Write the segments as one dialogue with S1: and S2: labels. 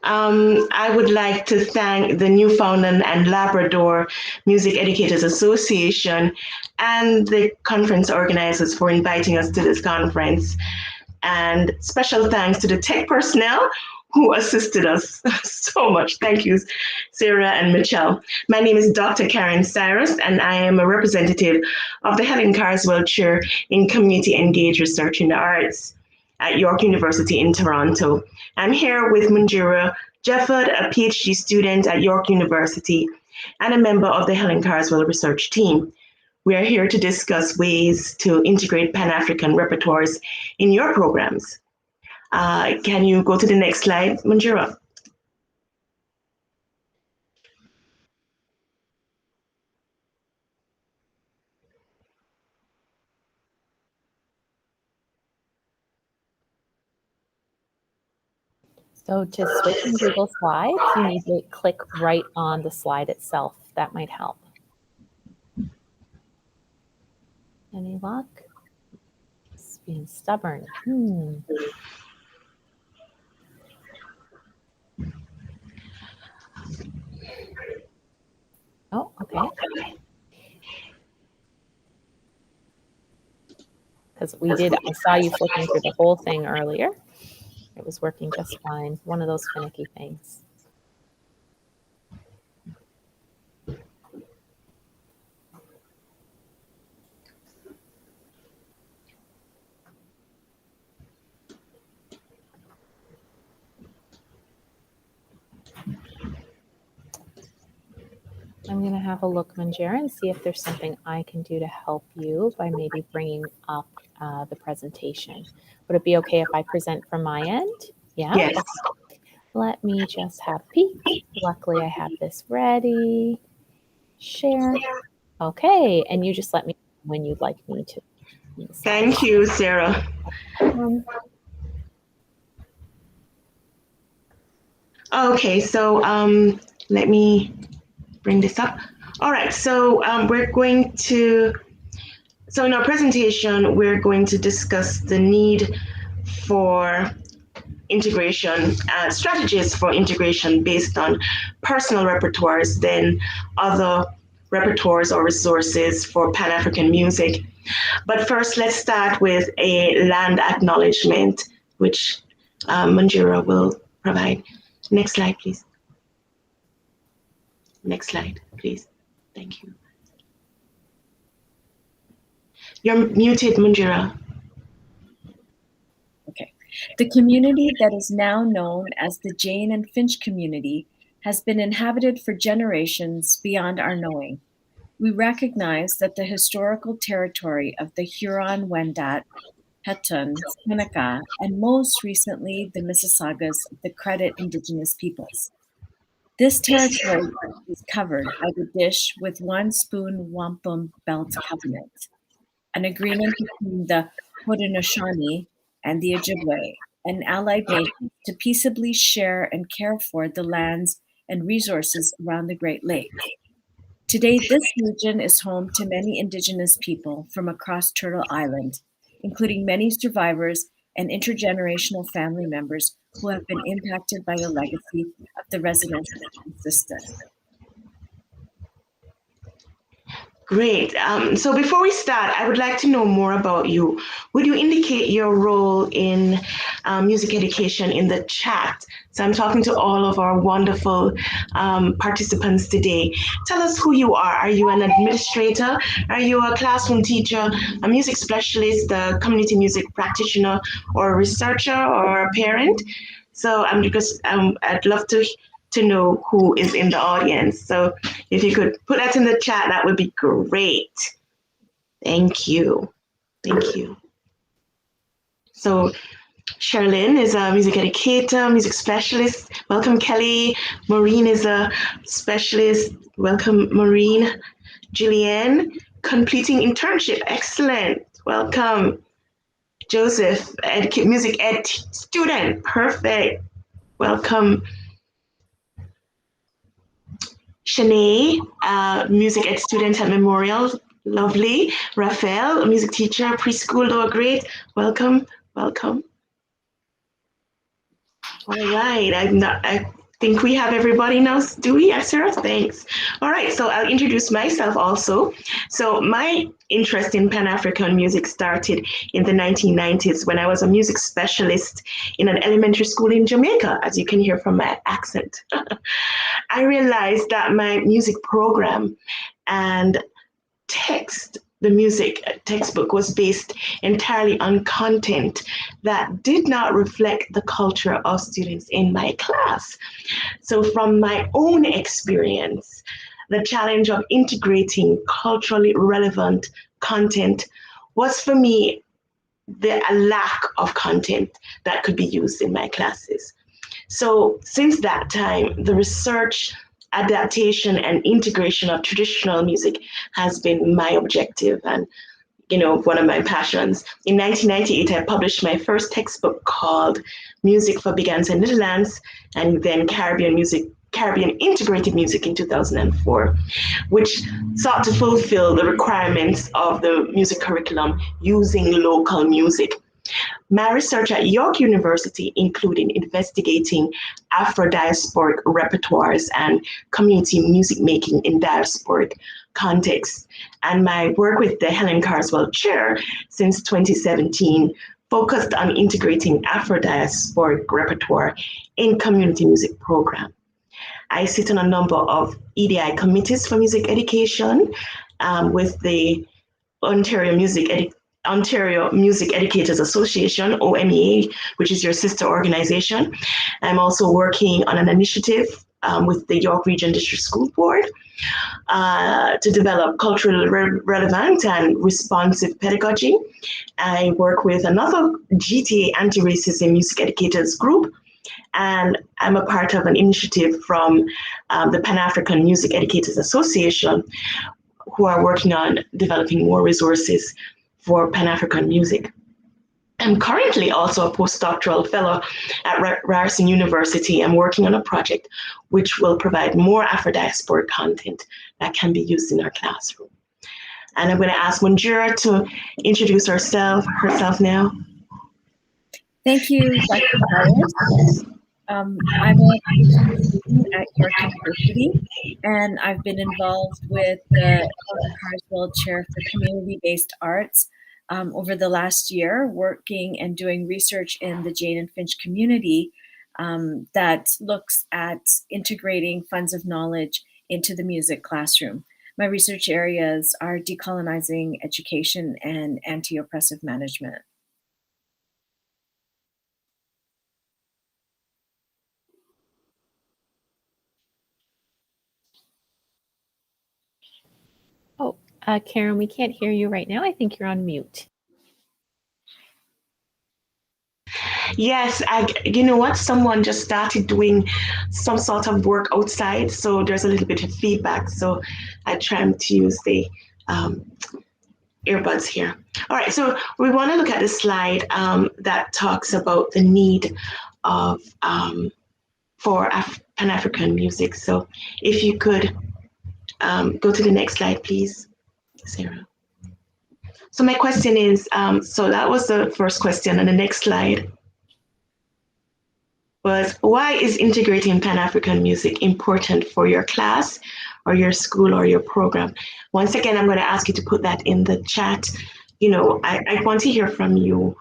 S1: I would like to thank the Newfoundland and Labrador Music Educators Association and the conference organizers for inviting us to this conference. And special thanks to the tech personnel who assisted us so much. Thank you, Sarah and Michelle. My name is Dr. Karen Cyrus, and I am a representative of the Helen Carswell Chair in Community Engaged Research in the Arts at York University in Toronto. I'm here with Munjira Jefford, a PhD student at York University and a member of the Helen Carswell research team. We are here to discuss ways to integrate Pan-African repertoires in your programs. Can you go to the next slide, Munjira?
S2: So to switch in Google Slides, you need to click right on the slide itself. That might help. Any luck? It's being stubborn. Oh, okay. Because I saw you flipping through the whole thing earlier. It was working just fine. One of those finicky things. I'm going to have a look, Munjira, and see if there's something I can do to help you by maybe bringing up the presentation. Would it be okay if I present from my end? Yeah?
S1: Yes.
S2: Let me just have a peek. Luckily, I have this ready. Share. Okay, and you just let me know when you'd like me to.
S1: Thank you, Sarah. Okay, so let me bring this up. All right, so so in our presentation, we're going to discuss the need for integration, strategies for integration based on personal repertoires, then other repertoires or resources for Pan-African music. But first, let's start with a land acknowledgement, which Munjira will provide. Next slide, please. Next slide, please. Thank you. You're muted, Munjira.
S3: Okay. The community that is now known as the Jane and Finch community has been inhabited for generations beyond our knowing. We recognize that the historical territory of the Huron-Wendat, Hetun, Seneca, and most recently the Mississaugas of the Credit Indigenous peoples. This territory is covered by the Dish with One Spoon Wampum Belt Covenant, an agreement between the Haudenosaunee and the Ojibwe, and allied nations to peaceably share and care for the lands and resources around the Great Lakes. Today, this region is home to many Indigenous people from across Turtle Island, including many survivors and intergenerational family members who have been impacted by the legacy of the residential system.
S1: Great. So before we start, I would like to know more about you. Would you indicate your role in music education in the chat? So I'm talking to all of our wonderful participants today. Tell us who you are. Are you an administrator? Are you a classroom teacher, a music specialist, a community music practitioner, or a researcher, or a parent? So I'd love to know who is in the audience. So if you could put that in the chat, that would be great. Thank you. Thank you. So Charlene is a music educator, music specialist. Welcome, Kelly. Maureen is a specialist. Welcome, Maureen. Julianne, completing internship. Excellent. Welcome. Joseph, music ed student. Perfect. Welcome. Shanae, music ed student at Memorial, lovely. Raphael, a music teacher, preschool, Lower Grade, welcome, welcome. All right, think we have everybody now, do we? Yes, Sarah? Thanks. All right, so I'll introduce myself also. So my interest in Pan-African music started in the 1990s when I was a music specialist in an elementary school in Jamaica, as you can hear from my accent. I realized that my music program and the music textbook was based entirely on content that did not reflect the culture of students in my class. So, from my own experience, the challenge of integrating culturally relevant content was for me a lack of content that could be used in my classes. So, since that time, the research, adaptation, and integration of traditional music has been my objective and one of my passions. In 1998, I published my first textbook called Music for Beginners and Netherlands, and then Caribbean Integrated Music in 2004, which sought to fulfill the requirements of the music curriculum using local music. My research at York University included investigating Afro-diasporic repertoires and community music making in diasporic contexts. And my work with the Helen Carswell Chair since 2017 focused on integrating Afro-diasporic repertoire in community music program. I sit on a number of EDI committees for music education with the Ontario Music Educators Association, OMEA, which is your sister organization. I'm also working on an initiative with the York Region District School Board to develop culturally relevant and responsive pedagogy. I work with another GTA anti-racism music educators group, and I'm a part of an initiative from the Pan-African Music Educators Association, who are working on developing more resources for Pan-African music. I'm currently also a postdoctoral fellow at Ryerson University. I'm working on a project which will provide more Afro-diasporic content that can be used in our classroom. And I'm going to ask Munjira to introduce herself now.
S3: Thank you, Dr. Cyrus. I'm a student at York University, and I've been involved with the Helen Carswell Chair for Community-Based Arts over the last year, working and doing research in the Jane and Finch community that looks at integrating funds of knowledge into the music classroom. My research areas are decolonizing education and anti-oppressive management.
S2: Karen, we can't hear you right now. I think you're on mute.
S1: Yes, you know what? Someone just started doing some sort of work outside, so there's a little bit of feedback. So I try to use the earbuds here. All right, so we want to look at the slide that talks about the need of for Pan-African music. So if you could go to the next slide, please, Sarah. So my question is, so that was the first question, and the next slide was, why is integrating Pan-African music important for your class or your school or your program? Once again, I'm going to ask you to put that in the chat. I want to hear from you.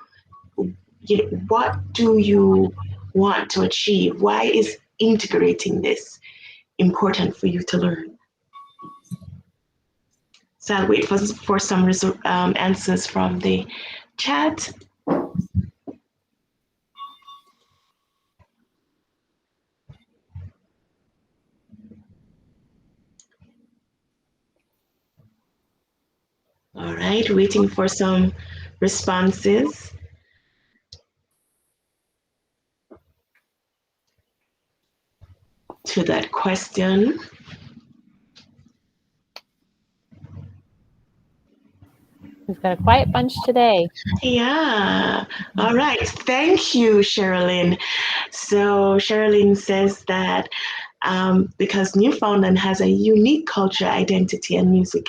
S1: What do you want to achieve? Why is integrating this important for you to learn? So I'll wait for some answers from the chat. All right, waiting for some responses. To that question.
S2: We've got a quiet bunch today.
S1: Yeah. All right. Thank you, Sherilyn. So Sherilyn says that because Newfoundland has a unique culture, identity, and music,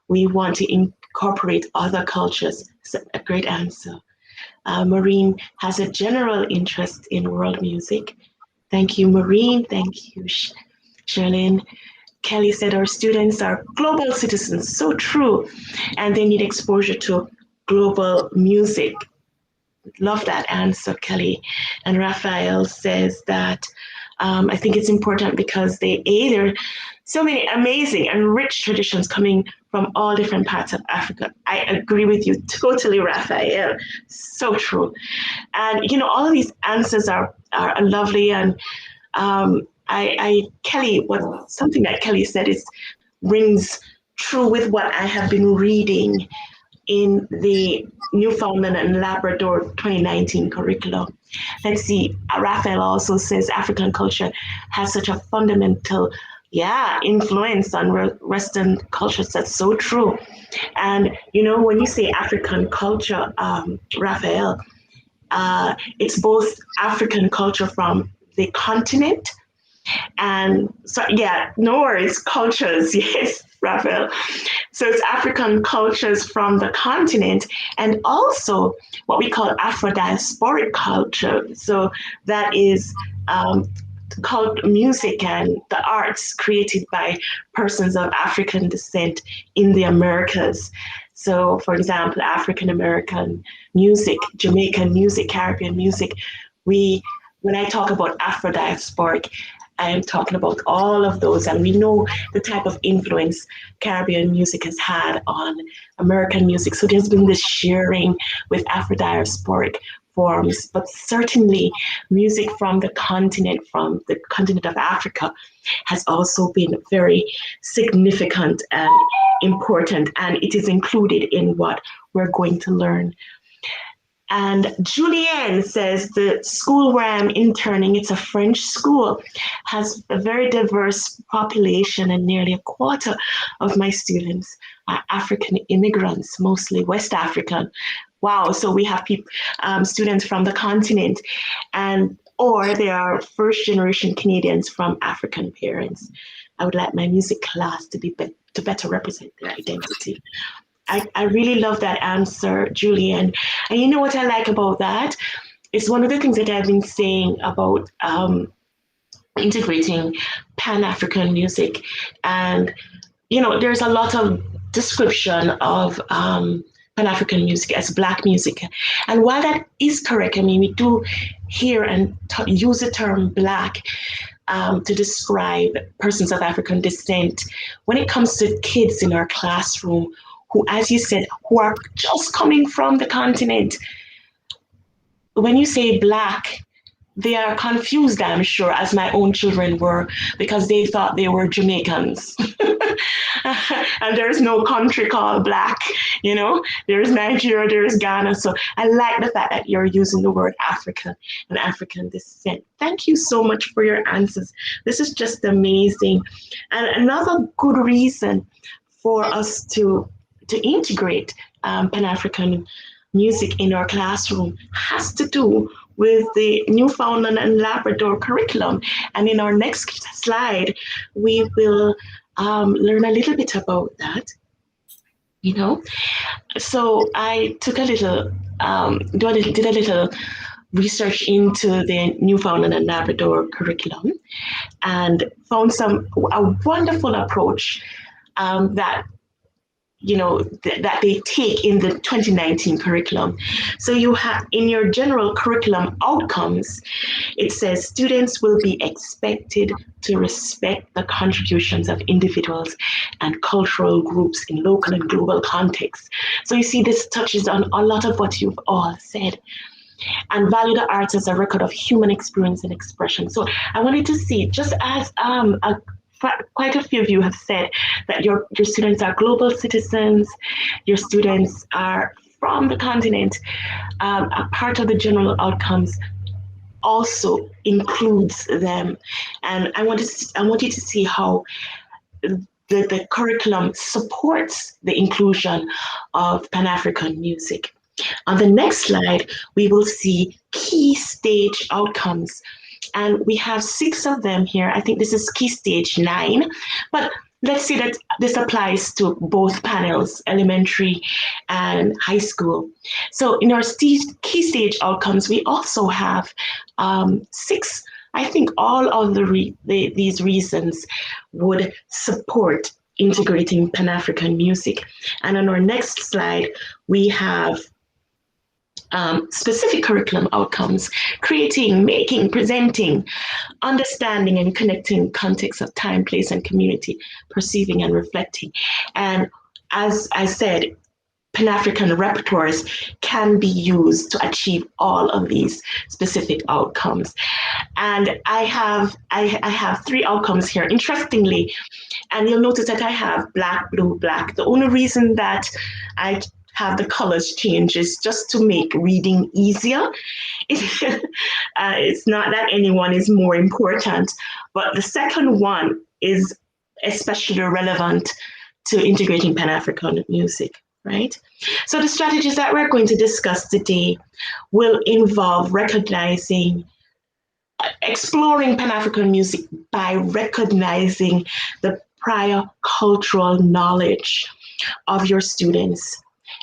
S1: we want to incorporate other cultures. It's a great answer. Maureen has a general interest in world music. Thank you, Maureen. Thank you, Charlene. Kelly said our students are global citizens. So true. And they need exposure to global music. Love that answer, Kelly. And Raphael says that I think it's important because there are so many amazing and rich traditions coming from all different parts of Africa. I agree with you totally, Raphael. So true. And all of these answers are lovely. And Kelly, something that Kelly said is rings true with what I have been reading in the Newfoundland and Labrador 2019 curriculum. Let's see, Raphael also says African culture has such a fundamental, influence on Western cultures. That's so true. And, when you say African culture, Raphael, it's both African culture from the continent and so, no worries, cultures, yes, Raphael. So it's African cultures from the continent and also what we call Afro-diasporic culture. So that is called music and the arts created by persons of African descent in the Americas. So, for example, African American music, Jamaican music, Caribbean music, when I talk about Afro-diasporic, I am talking about all of those, and we know the type of influence Caribbean music has had on American music. So there's been this sharing with Afro-diasporic forms, but certainly music from the continent of Africa, has also been very significant and important, and it is included in what we're going to learn. And Julianne says the school where I'm interning, it's a French school, has a very diverse population, and nearly a quarter of my students are African immigrants, mostly West African. Wow, so we have students from the continent, or they are first generation Canadians from African parents. I would like my music class to better represent their identity. I really love that answer, Julian. And you know what I like about that? It's one of the things that I've been saying about integrating Pan-African music. And, there's a lot of description of Pan-African music as Black music. And while that is correct, I mean, we do hear and use the term Black to describe persons of African descent. When it comes to kids in our classroom, who, as you said, who are just coming from the continent, when you say Black, they are confused, I'm sure, as my own children were, because they thought they were Jamaicans. And there's no country called Black, there's Nigeria, there's Ghana. So I like the fact that you're using the word Africa and African descent. Thank you so much for your answers. This is just amazing. And another good reason for us to integrate Pan-African music in our classroom has to do with the Newfoundland and Labrador curriculum. And in our next slide, we will learn a little bit about that. So I took did a little research into the Newfoundland and Labrador curriculum and found a wonderful approach that that they take in the 2019 curriculum. So you have in your general curriculum outcomes, it says students will be expected to respect the contributions of individuals and cultural groups in local and global contexts. So you see, this touches on a lot of what you've all said. And value the arts as a record of human experience and expression. So I wanted to see, just as quite a few of you have said that your students are global citizens, your students are from the continent, a part of the general outcomes also includes them. And I want you to see how the curriculum supports the inclusion of Pan-African music. On the next slide, we will see key stage outcomes. And we have 6 of them here. I think this is key stage 9, but let's see that this applies to both panels, elementary and high school. So in our key stage outcomes, we also have 6 I think all of these reasons would support integrating Pan-African music. And on our next slide, we have specific curriculum outcomes: creating, making, presenting, understanding and connecting context of time, place, and community, perceiving and reflecting. And as I said, Pan-African repertoires can be used to achieve all of these specific outcomes. And I have three outcomes here. Interestingly, and you'll notice that I have black, blue, black. The only reason that I have the colors change is just to make reading easier. It's not that anyone is more important, but the second one is especially relevant to integrating Pan-African music, right? So the strategies that we're going to discuss today will involve exploring Pan-African music by recognizing the prior cultural knowledge of your students.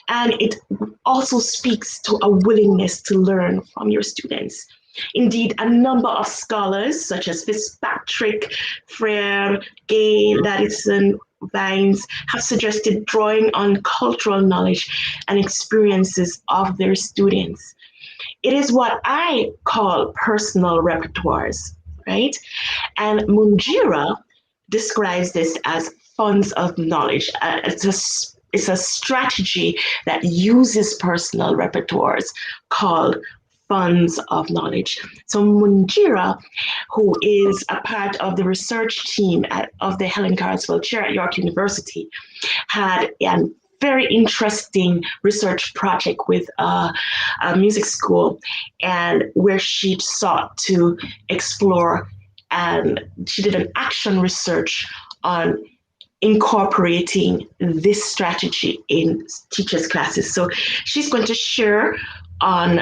S1: And it also speaks to a willingness to learn from your students. Indeed, a number of scholars, such as Fitzpatrick, Frere, Gay, Ladison, Vines, have suggested drawing on cultural knowledge and experiences of their students. It is what I call personal repertoires, right? And Munjira describes this as funds of knowledge. It's a strategy that uses personal repertoires called funds of knowledge. So Munjira, who is a part of the research team of the Helen Carswell Chair at York University, had a very interesting research project with a music school, and where she sought to explore, and she did an action research on incorporating this strategy in teachers' classes. So she's going to share on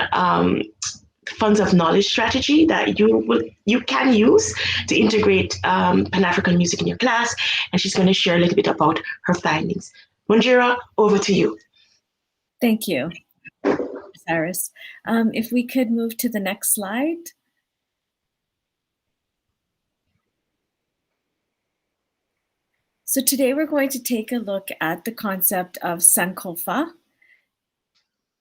S1: funds of knowledge strategy that you can use to integrate Pan-African music in your class, and she's going to share a little bit about her findings. Munjira, over to you.
S3: Thank you, Cyrus. If we could move to the next slide. So today we're going to take a look at the concept of Sankofa.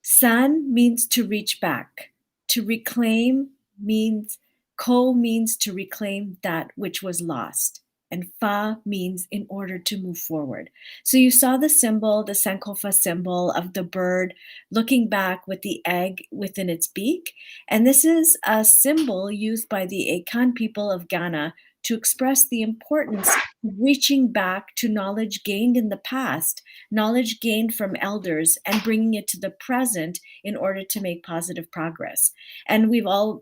S3: San means to reach back. To reclaim means, means to reclaim that which was lost. And fa means in order to move forward. So you saw the symbol, the Sankofa symbol of the bird looking back with the egg within its beak. And this is a symbol used by the Akan people of Ghana to express the importance of reaching back to knowledge gained in the past, knowledge gained from elders, and bringing it to the present in order to make positive progress. And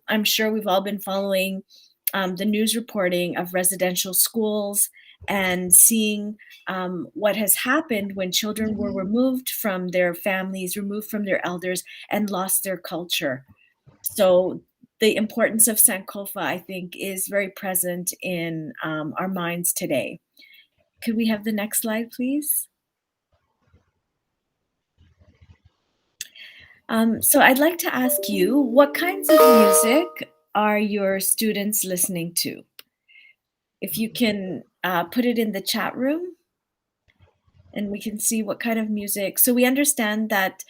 S3: I'm sure we've all been following the news reporting of residential schools and seeing what has happened when children were removed from their families, removed from their elders, and lost their culture. So the importance of Sankofa, I think, is very present in our minds today. Could we have the next slide, please? So I'd like to ask you, what kinds of music are your students listening to? If you can put it in the chat room, and we can see what kind of music. So we understand that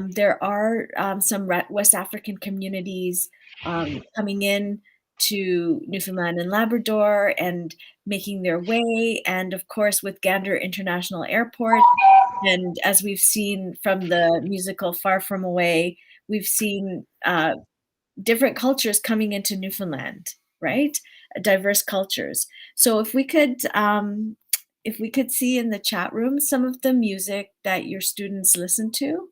S3: there are some West African communities coming in to Newfoundland and Labrador and making their way. And of course, with Gander International Airport, and as we've seen from the musical Far From Away, we've seen different cultures coming into Newfoundland, right? Diverse cultures. So if we could see in the chat room some of the music that your students listen to.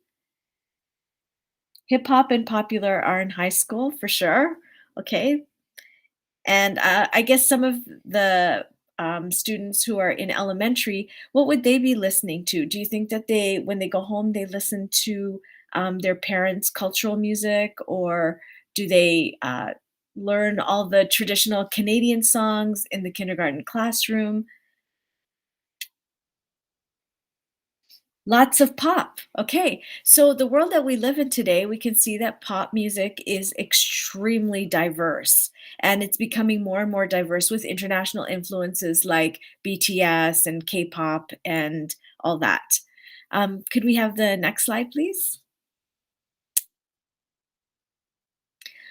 S3: Hip hop and popular are in high school for sure. Okay. And I guess some of the students who are in elementary, what would they be listening to? Do you think that when they go home, they listen to their parents' cultural music, or do they learn all the traditional Canadian songs in the kindergarten classroom? Lots of pop. Okay. So the world that we live in today, we can see that pop music is extremely diverse, and it's becoming more and more diverse with international influences like BTS and K-pop and all that. Could we have the next slide, please?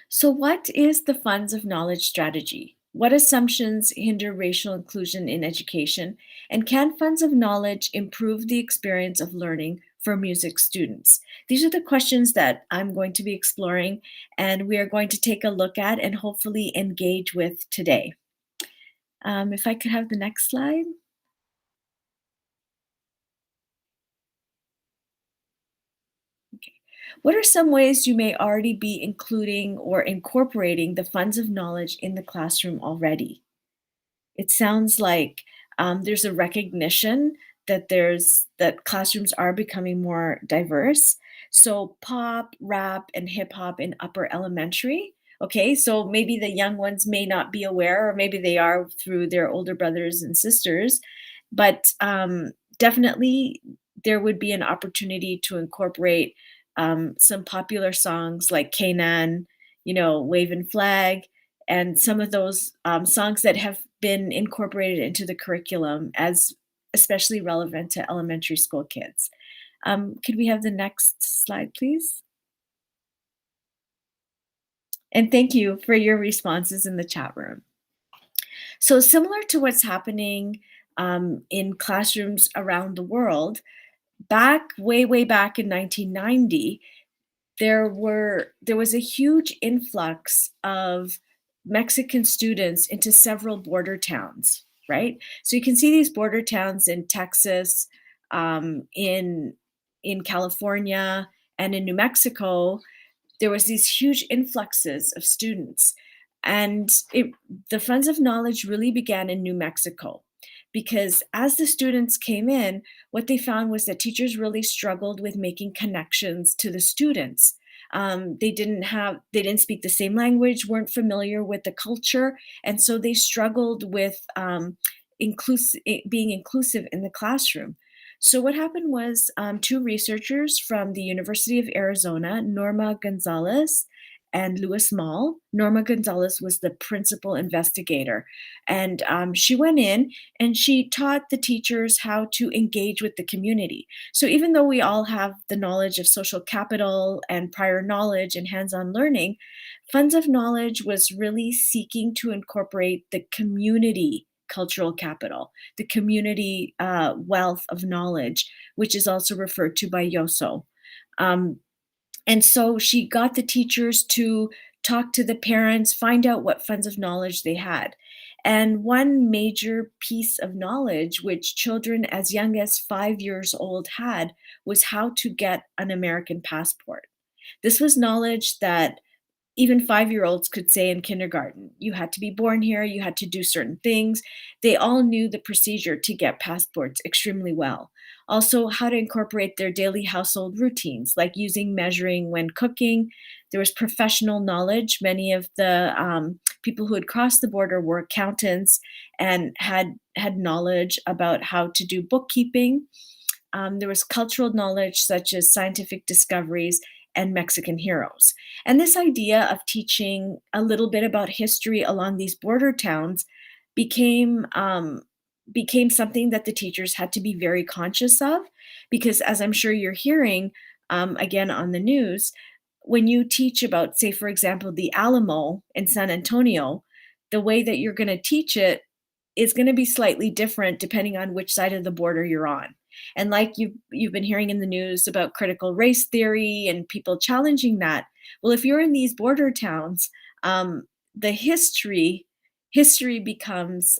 S3: So, what is the Funds of Knowledge strategy? What assumptions hinder racial inclusion in education? And can funds of knowledge improve the experience of learning for music students? These are the questions that I'm going to be exploring and we are going to take a look at and hopefully engage with today. If I could have the next slide. Okay. What are some ways you may already be including or incorporating the funds of knowledge in the classroom already? It sounds like there's a recognition that classrooms are becoming more diverse. So pop, rap, and hip hop in upper elementary. Okay, so maybe the young ones may not be aware, or maybe they are through their older brothers and sisters, but definitely there would be an opportunity to incorporate some popular songs like Kanan, Wave and Flag, and some of those songs that have been incorporated into the curriculum as especially relevant to elementary school kids. Could we have the next slide, please? And thank you for your responses in the chat room. So similar to what's happening in classrooms around the world, way back in 1990, there was a huge influx of Mexican students into several border towns, right? So you can see these border towns in Texas, in California, and in New Mexico. There was these huge influxes of students, and the Funds of Knowledge really began in New Mexico, because as the students came in, what they found was that teachers really struggled with making connections to the students. They didn't speak the same language, weren't familiar with the culture, and so they struggled with being inclusive in the classroom. So what happened was two researchers from the University of Arizona, Norma Gonzalez and Louis Mall. Norma Gonzalez was the principal investigator, and she went in and she taught the teachers how to engage with the community. So even though we all have the knowledge of social capital and prior knowledge and hands-on learning, Funds of Knowledge was really seeking to incorporate the community cultural capital, the community wealth of knowledge, which is also referred to by Yoso. Um, and so she got the teachers to talk to the parents, find out what funds of knowledge they had. And one major piece of knowledge, which children as young as 5 years old had, was how to get an American passport. This was knowledge that even 5-year-olds could say in kindergarten. You had to be born here, you had to do certain things. They all knew the procedure to get passports extremely well. Also, how to incorporate their daily household routines, like using measuring when cooking. There was professional knowledge. Many of the people who had crossed the border were accountants and had knowledge about how to do bookkeeping. There was cultural knowledge such as scientific discoveries and Mexican heroes. And this idea of teaching a little bit about history along these border towns became became something that the teachers had to be very conscious of, because as I'm sure you're hearing again on the news, when you teach about, say, for example, the Alamo in San Antonio, the way that you're going to teach it is going to be slightly different depending on which side of the border you're on. And like you've been hearing in the news about critical race theory and people challenging that. Well, if you're in these border towns, the history becomes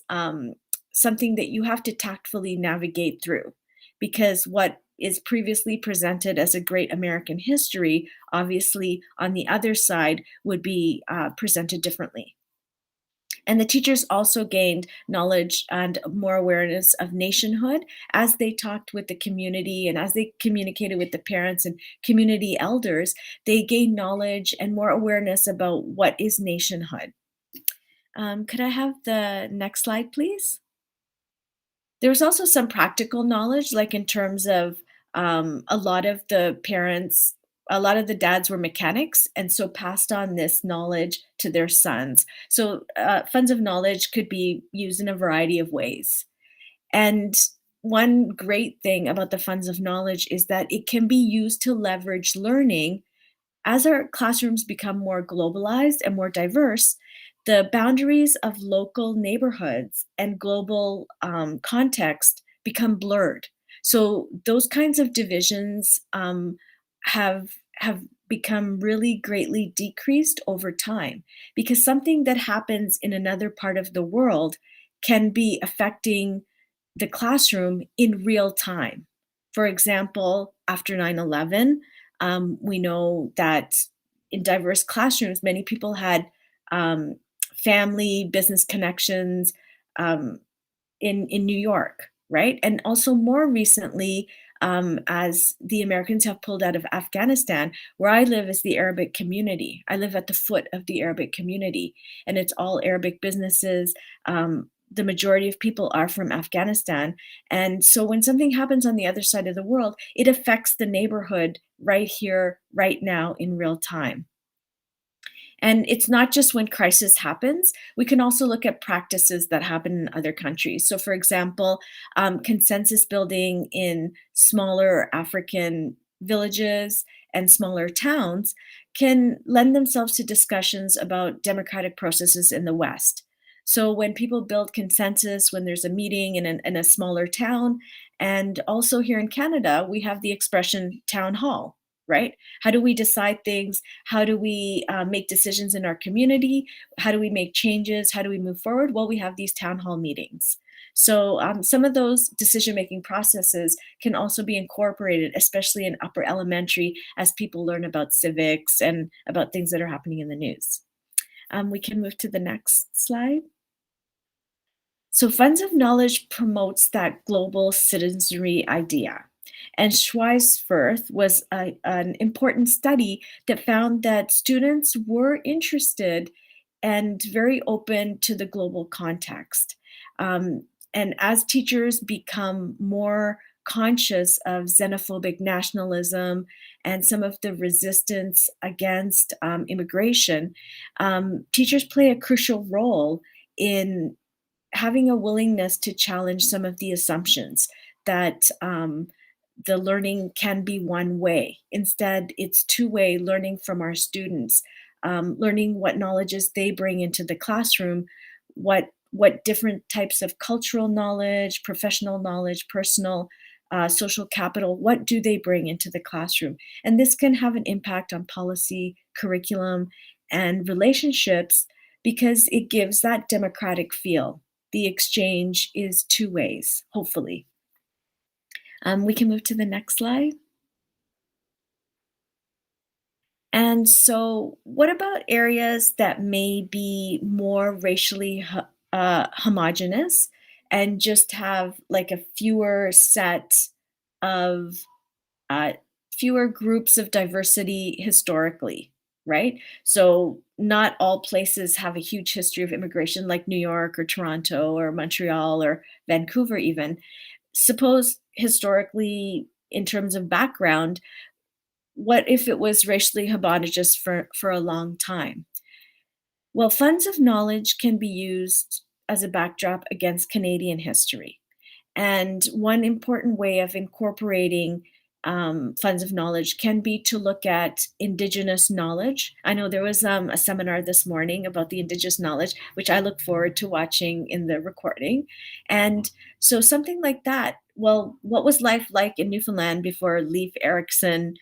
S3: something that you have to tactfully navigate through, because what is previously presented as a great American history, obviously on the other side would be presented differently. And the teachers also gained knowledge and more awareness of nationhood as they talked with the community and as they communicated with the parents and community elders. They gained knowledge and more awareness about what is nationhood. Could I have the next slide, please? There was also some practical knowledge, like in terms of A lot of the parents, a lot of the dads were mechanics, and so passed on this knowledge to their sons. So funds of knowledge could be used in a variety of ways. And one great thing about the funds of knowledge is that it can be used to leverage learning. As our classrooms become more globalized and more diverse, the boundaries of local neighborhoods and global context become blurred. So those kinds of divisions have become really greatly decreased over time, because something that happens in another part of the world can be affecting the classroom in real time. For example, after 9/11, we know that in diverse classrooms, many people had um, family, business connections um, in New York, right? And also more recently, as the Americans have pulled out of Afghanistan, where I live is the Arabic community. I live at the foot of the Arabic community, and it's all Arabic businesses. The majority of people are from Afghanistan. And so when something happens on the other side of the world, it affects the neighborhood right here, right now, in real time. And it's not just when crisis happens. We can also look at practices that happen in other countries. So, for example, consensus building in smaller African villages and smaller towns can lend themselves to discussions about democratic processes in the West. So, when people build consensus, when there's a meeting in a smaller town, and also here in Canada, we have the expression town hall, right? How do we decide things? How do we make decisions in our community? How do we make changes? How do we move forward? Well, we have these town hall meetings. So some of those decision-making processes can also be incorporated, especially in upper elementary, as people learn about civics and about things that are happening in the news. We can move to the next slide. So Funds of Knowledge promotes that global citizenry idea. And Schweisfurth was an important study that found that students were interested and very open to the global context. And as teachers become more conscious of xenophobic nationalism and some of the resistance against immigration, teachers play a crucial role in having a willingness to challenge some of the assumptions that the learning can be one way. Instead, it's two-way learning from our students, learning what knowledges they bring into the classroom, what different types of cultural knowledge, professional knowledge, personal, social capital, what do they bring into the classroom? And this can have an impact on policy, curriculum, and relationships because it gives that democratic feel. The exchange is two ways, hopefully. We can move to the next slide. And so, what about areas that may be more racially homogenous and just have like a fewer set of fewer groups of diversity historically, right? So, not all places have a huge history of immigration like New York or Toronto or Montreal or Vancouver, even. Suppose historically, in terms of background, what if it was racially homogenous for a long time? Well, funds of knowledge can be used as a backdrop against Canadian history. And one important way of incorporating funds of knowledge can be to look at Indigenous knowledge. I know there was a seminar this morning about the Indigenous knowledge, which I look forward to watching in the recording. And so something like that, well, what was life like in Newfoundland before Leif Erikson,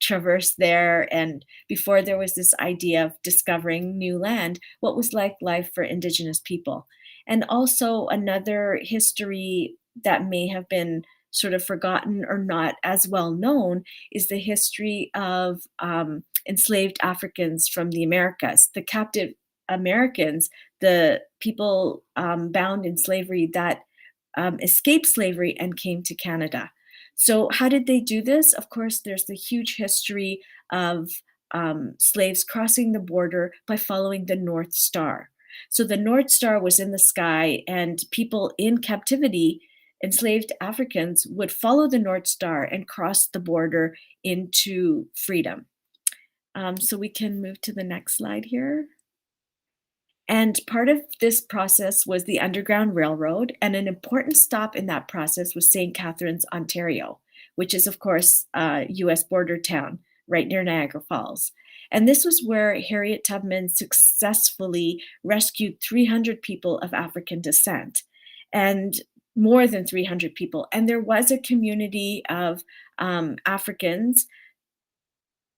S3: traversed there, and before there was this idea of discovering new land? What was like life for Indigenous people? And also another history that may have been sort of forgotten or not as well known is the history of enslaved Africans from the Americas, the captive Americans, the people bound in slavery that escaped slavery and came to Canada. So, how did they do this? Of course, there's the huge history of slaves crossing the border by following the North Star. So, the North Star was in the sky, and people in captivity enslaved Africans would follow the North Star and cross the border into freedom. So we can move to the next slide here. And part of this process was the Underground Railroad, and an important stop in that process was St. Catharines, Ontario, which is, of course, a US border town right near Niagara Falls. And this was where Harriet Tubman successfully rescued 300 people of African descent, and more than 300 people. And there was a community of Africans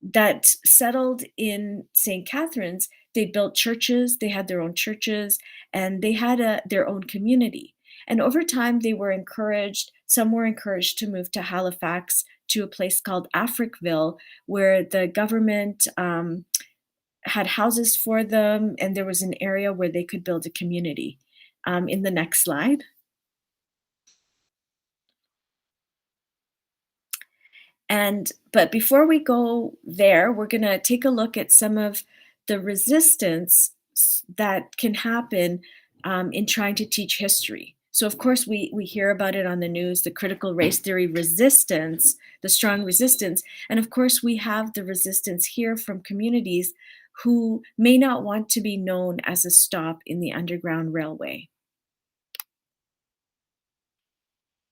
S3: that settled in St. Catharines. They built churches, they had their own churches, and they had their own community. And over time, they were encouraged, some were encouraged to move to Halifax, to a place called Africville, where the government had houses for them, and there was an area where they could build a community. In the next slide. But before we go there, we're going to take a look at some of the resistance that can happen in trying to teach history. So of course, we hear about it on the news, the critical race theory resistance, the strong resistance. And of course, we have the resistance here from communities who may not want to be known as a stop in the Underground Railway.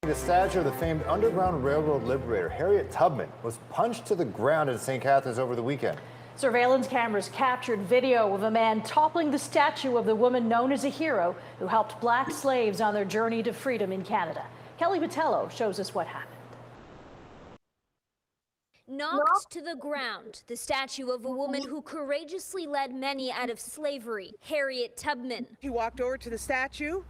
S4: The statue of the famed Underground Railroad liberator Harriet Tubman was punched to the ground in St. Catharines over the weekend.
S5: Surveillance cameras captured video of a man toppling the statue of the woman known as a hero who helped black slaves on their journey to freedom in Canada. Kelly Botello shows us what happened.
S6: Knocked to the ground, the statue of a woman who courageously led many out of slavery, Harriet Tubman.
S7: He walked over to the statue.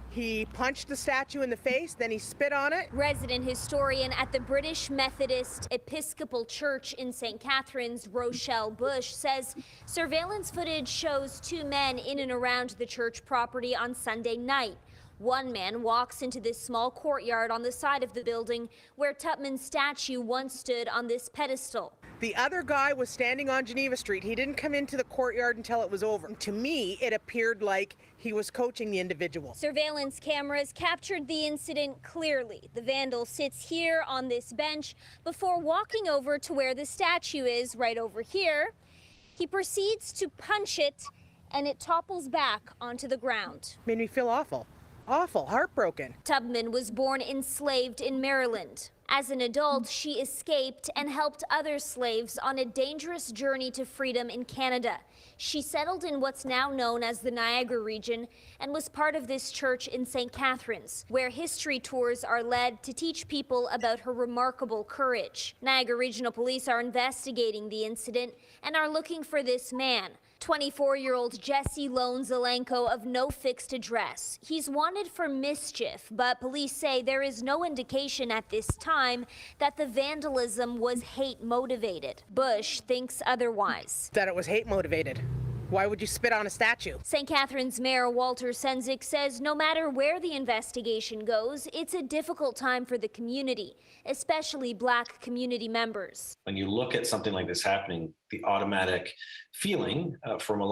S7: He punched the statue in the face, then he spit on it.
S6: Resident historian at the British Methodist Episcopal Church in St. Catharines, Rochelle Bush, says surveillance footage shows two men in and around the church property on Sunday night. One man walks into this small courtyard on the side of the building where Tubman's statue once stood on this pedestal.
S7: The other guy was standing on Geneva Street. He didn't come into the courtyard until it was over. To me, it appeared like he was coaching the individual.
S6: Surveillance cameras captured the incident clearly. The vandal sits here on this bench before walking over to where the statue is, right over here. He proceeds to punch it, and it topples back onto the ground.
S7: Made me feel awful. Awful, heartbroken.
S6: Tubman was born enslaved in Maryland. As an adult, she escaped and helped other slaves on a dangerous journey to freedom in Canada. She settled in what's now known as the Niagara region and was part of this church in St. Catharines, where history tours are led to teach people about her remarkable courage. Niagara Regional Police are investigating the incident and are looking for this man, 24-year-old Jesse Lone Zelenko of no fixed address. He's wanted for mischief, but police say there is no indication at this time that the vandalism was hate-motivated. Bush thinks otherwise.
S7: That it was hate-motivated. Why would you spit on a statue?
S6: St. Catharines Mayor Walter Senzik says no matter where the investigation goes, it's a difficult time for the community, especially Black community members.
S8: When you look at something like this happening, the automatic feeling for a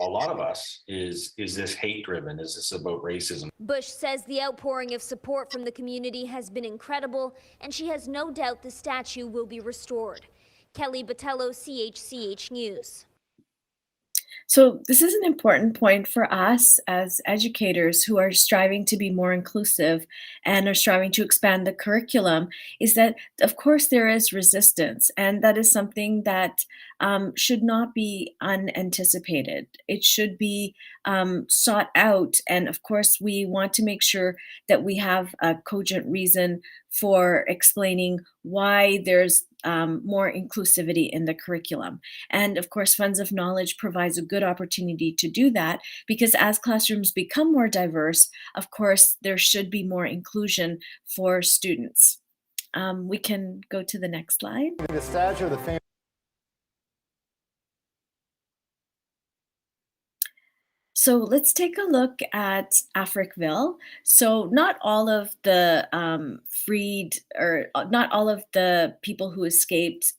S8: lot of us is this hate-driven? Is this about racism?
S6: Bush says the outpouring of support from the community has been incredible, and she has no doubt the statue will be restored. Kelly Botello, CHCH News.
S3: So this is an important point for us as educators who are striving to be more inclusive and are striving to expand the curriculum, is that, of course, there is resistance, and that is something that should not be unanticipated. It should be sought out, and of course, we want to make sure that we have a cogent reason for explaining why there's more inclusivity in the curriculum. And of course, Funds of Knowledge provides a good opportunity to do that, because as classrooms become more diverse, of course, there should be more inclusion for students. We can go to the next slide.
S4: The statue of the famous
S3: So let's take a look at Africville. So not all of the not all of the people who escaped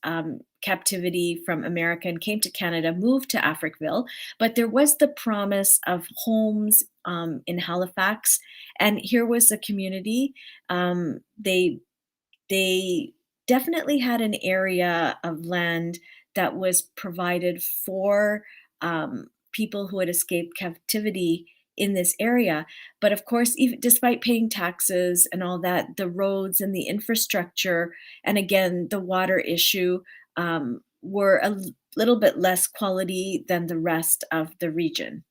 S3: captivity from America and came to Canada moved to Africville, but there was the promise of homes in Halifax, and here was a community. They definitely had an area of land that was provided for people who had escaped captivity in this area. But of course, even despite paying taxes and all that, the roads and the infrastructure, and again, the water issue, were little bit less quality than the rest of the region.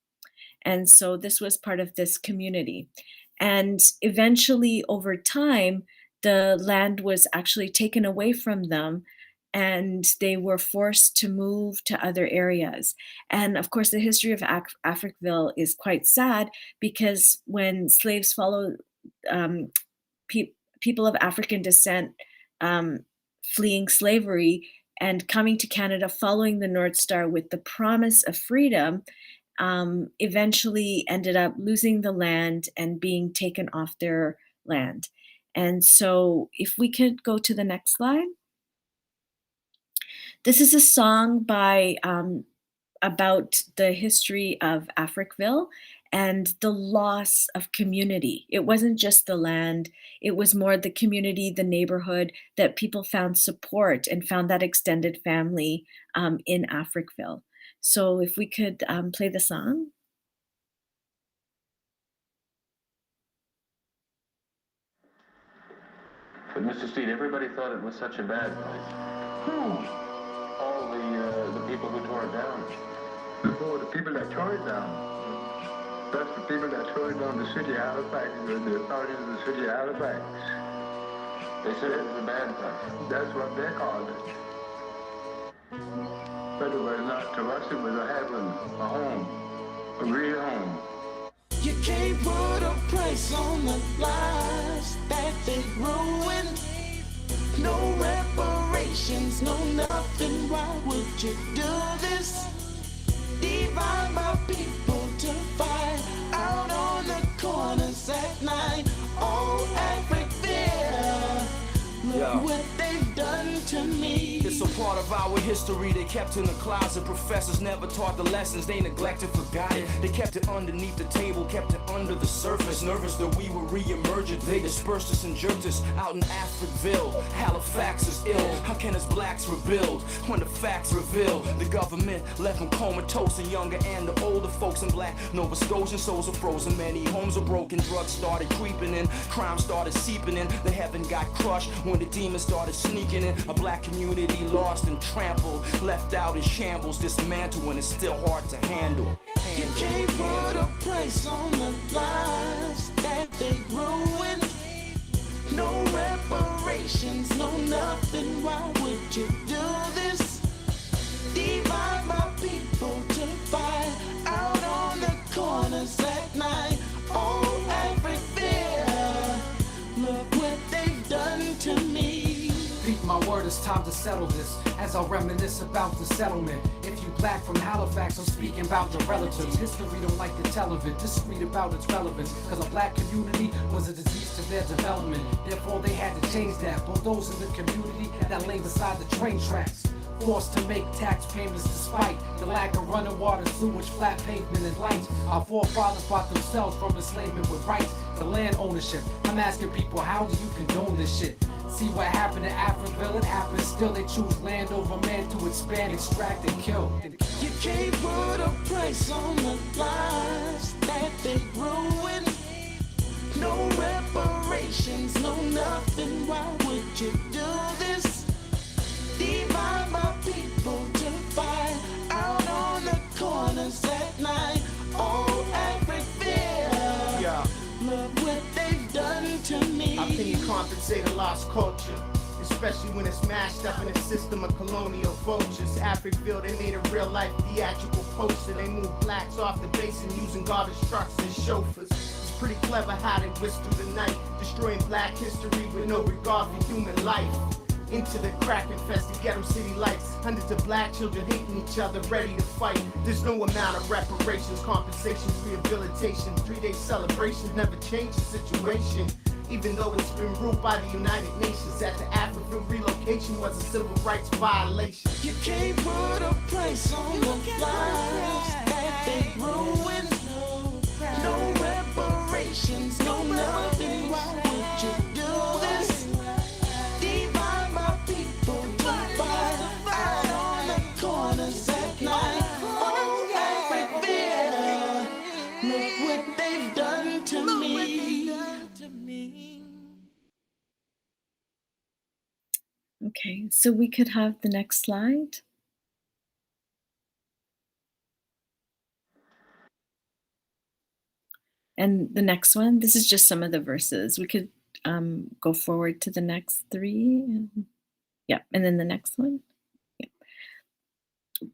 S3: And so this was part of this community. And eventually, over time, the land was actually taken away from them and they were forced to move to other areas. And of course, the history of Africville is quite sad because when slaves followed people of African descent fleeing slavery and coming to Canada following the North Star with the promise of freedom, eventually ended up losing the land and being taken off their land. And so if we could go to the next slide. This is a song by about the history of Africville and the loss of community. It wasn't just the land, it was more the community, the neighborhood, that people found support and found that extended family in Africville. So if we could play the song.
S9: But Mr. Steed, everybody thought it was such a bad place. All the people who tore it down.
S10: Oh, the people that tore it down. That's the people that tore it down, the city of Halifax, the authorities of the city of Halifax.
S9: They said it was a bad place.
S10: That's what they called it. But it was not to us, it was a heaven, a home, a real home.
S11: You can't put a price on the lives that they ruined. No reparations, no nothing. Why would you do this? Divide my people to fight out on the corners at night. Oh, Africville, look what they've done to me.
S12: It's a part of our history they kept in the closet. Professors never taught the lessons, they neglected, forgot it. They kept it underneath the table, kept it under the surface. Nervous that we were re-emergent, they dispersed us and jerked us out in Africville. Halifax is ill, how can us blacks rebuild? When the facts reveal, the government left them comatose, and younger and the older folks in black Nova Scotian souls are frozen. Many homes are broken, drugs started creeping in, crime started seeping in. The heaven got crushed when the demons started sneaking in. A black community lost and trampled, left out in shambles, dismantled, and it's still hard to handle.
S11: You can't put a price on the lives that they ruined. No reparations, no nothing. Why would you do this? Divide my people to fight out on the corners at night. Oh, Africville, look what they've done to me.
S13: Speak my word, it's time to settle this. As I reminisce about the settlement. If you black from Halifax, I'm speaking about your relatives. History don't like to tell of it, just read about its relevance. Cause a black community was a disease to their development. Therefore they had to change that. Both those in the community that lay beside the train tracks. Forced to make tax payments despite the lack of running water, sewage, flat pavement, and lights. Our forefathers bought themselves from enslavement with rights to land ownership. I'm asking people, how do you condone this shit? See what happened in Africville, it happens still. They choose land over man to expand, extract, and kill.
S11: You can't put a price on the lives that they ruined. No reparations, no nothing. Why would you do this? Divide my people to fight out on the corners at night. Oh, Africville, look what they've done to me.
S14: How can you compensate a lost culture? Especially when it's mashed up in a system of colonial vultures. Africville, they made a real-life theatrical poster. They moved blacks off the basin using garbage trucks and chauffeurs. It's pretty clever how they whisk through the night, destroying black history with no regard for human life. into the crack-infested ghetto city lights. Hundreds of black children hating each other, ready to fight. There's no amount of reparations, compensations, rehabilitation. 3-day celebrations never change the situation. Even though it's been ruled by the United Nations, that the African relocation was a civil rights violation.
S11: You can't put a price on the lives that they ruined. No reparations, no nothing. Why would you do this? Divide my people, divide out on the corners at night. Oh, Africa, look what they've done to me.
S3: Okay, so we could have the next slide. And the next one, this is just some of the verses. We could go forward to the next 3. Yeah, and then the next one. Yeah.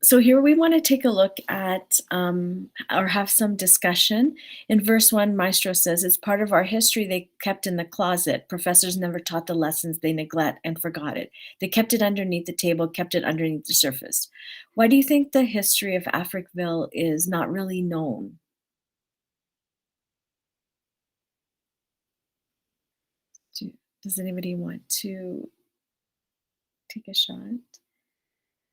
S3: So here we want to take a look at or have some discussion. In verse 1, Maestro says, it's part of our history they kept in the closet. Professors never taught the lessons, they neglect and forgot it. They kept it underneath the table, kept it underneath the surface. Why do you think the history of Africville is not really known? Does anybody want to take a shot?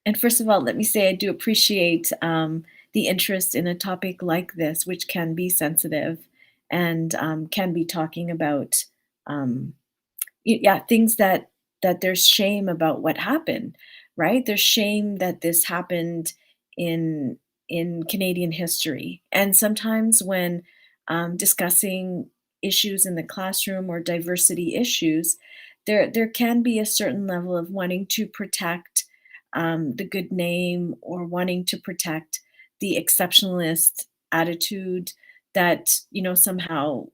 S3: And first of all, let me say I do appreciate the interest in a topic like this, which can be sensitive and can be talking about, things that there's shame about what happened, right? There's shame that this happened in Canadian history. And sometimes when discussing issues in the classroom or diversity issues, there can be a certain level of wanting to protect the good name or wanting to protect the exceptionalist attitude that, somehow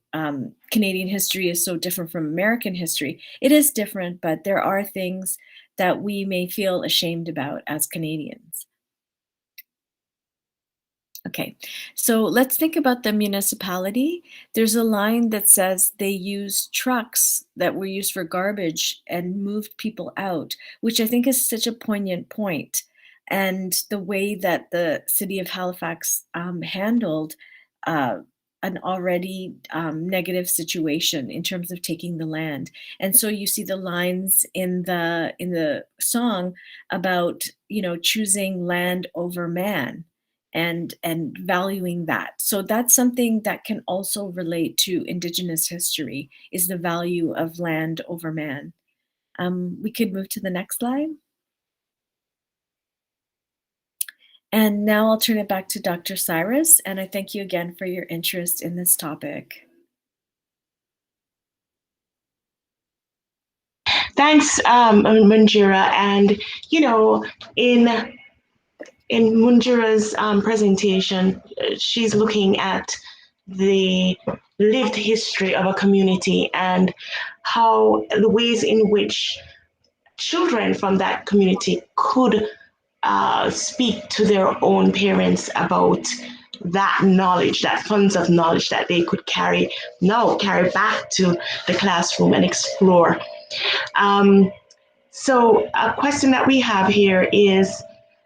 S3: Canadian history is so different from American history. It is different, but there are things that we may feel ashamed about as Canadians. Okay, so let's think about the municipality. There's a line that says they used trucks that were used for garbage and moved people out, which I think is such a poignant point. And the way that the city of Halifax handled an already negative situation in terms of taking the land. And so you see the lines in the song about, choosing land over man. And valuing that. So that's something that can also relate to Indigenous history, is the value of land over man. We could move to the next slide. And now I'll turn it back to Dr. Cyrus, and I thank you again for your interest in this topic.
S1: Thanks, Manjira. And, in Munjira's presentation, she's looking at the lived history of a community and how the ways in which children from that community could speak to their own parents about that knowledge, that funds of knowledge that they could carry back to the classroom and explore. So a question that we have here is,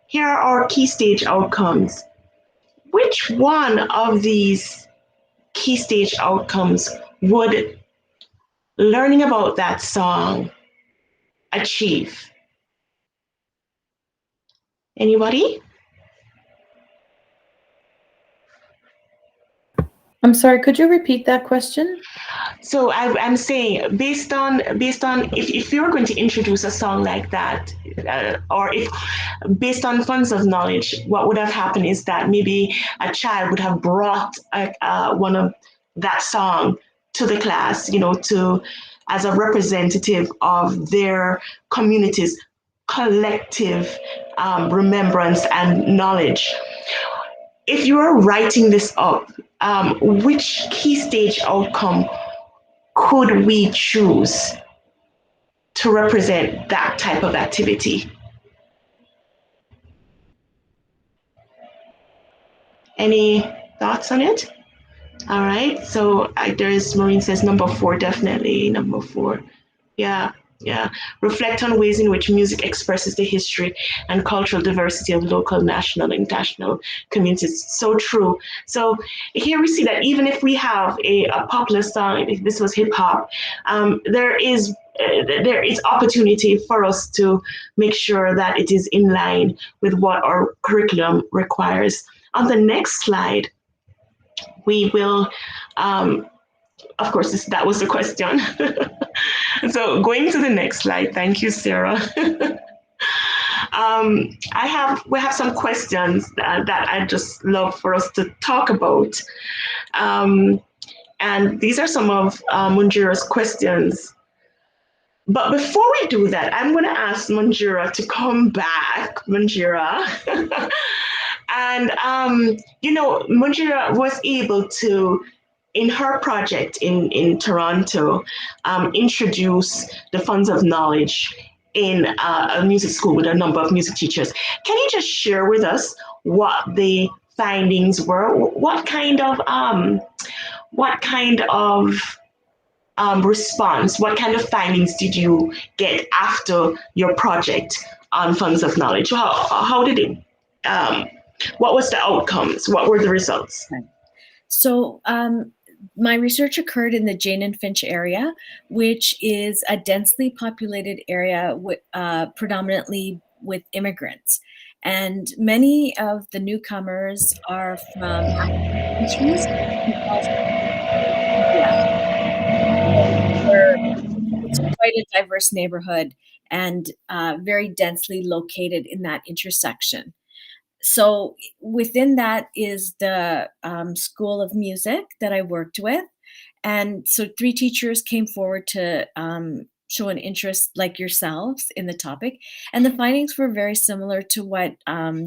S1: here are our key stage outcomes. Which one of these key stage outcomes would learning about that song achieve? Anybody?
S2: I'm sorry, could you repeat that question?
S1: So I'm saying, based on if you're going to introduce a song like that, or if based on funds of knowledge, what would have happened is that maybe a child would have brought one of that song to the class, to as a representative of their community's collective remembrance and knowledge. If you are writing this up, which key stage outcome could we choose to represent that type of activity? Any thoughts on it? All right, so there's Maureen says number 4, definitely number 4. Yeah, Yeah, reflect on ways in which music expresses the history and cultural diversity of local, national, and international communities. So true. So here we see that even if we have a popular song, if this was hip hop, there is opportunity for us to make sure that it is in line with what our curriculum requires. On the next slide, we will of course, that was the question. So going to the next slide. Thank you, Sarah. We have some questions that I just love for us to talk about. And these are some of Munjira's questions. But before we do that, I'm going to ask Munjira to come back, Munjira. And, Munjira was able to, in her project in Toronto, introduce the funds of knowledge in a music school with a number of music teachers. Can you just share with us what the findings were? What kind of response, what kind of findings did you get after your project on funds of knowledge? How did it, what was the outcomes? What were the results?
S3: So my research occurred in the Jane and Finch area, which is a densely populated area predominantly with immigrants. And many of the newcomers are from African countries. It's quite a diverse neighborhood and very densely located in that intersection. So within that is the School of Music that I worked with. And so 3 teachers came forward to show an interest like yourselves in the topic. And the findings were very similar to what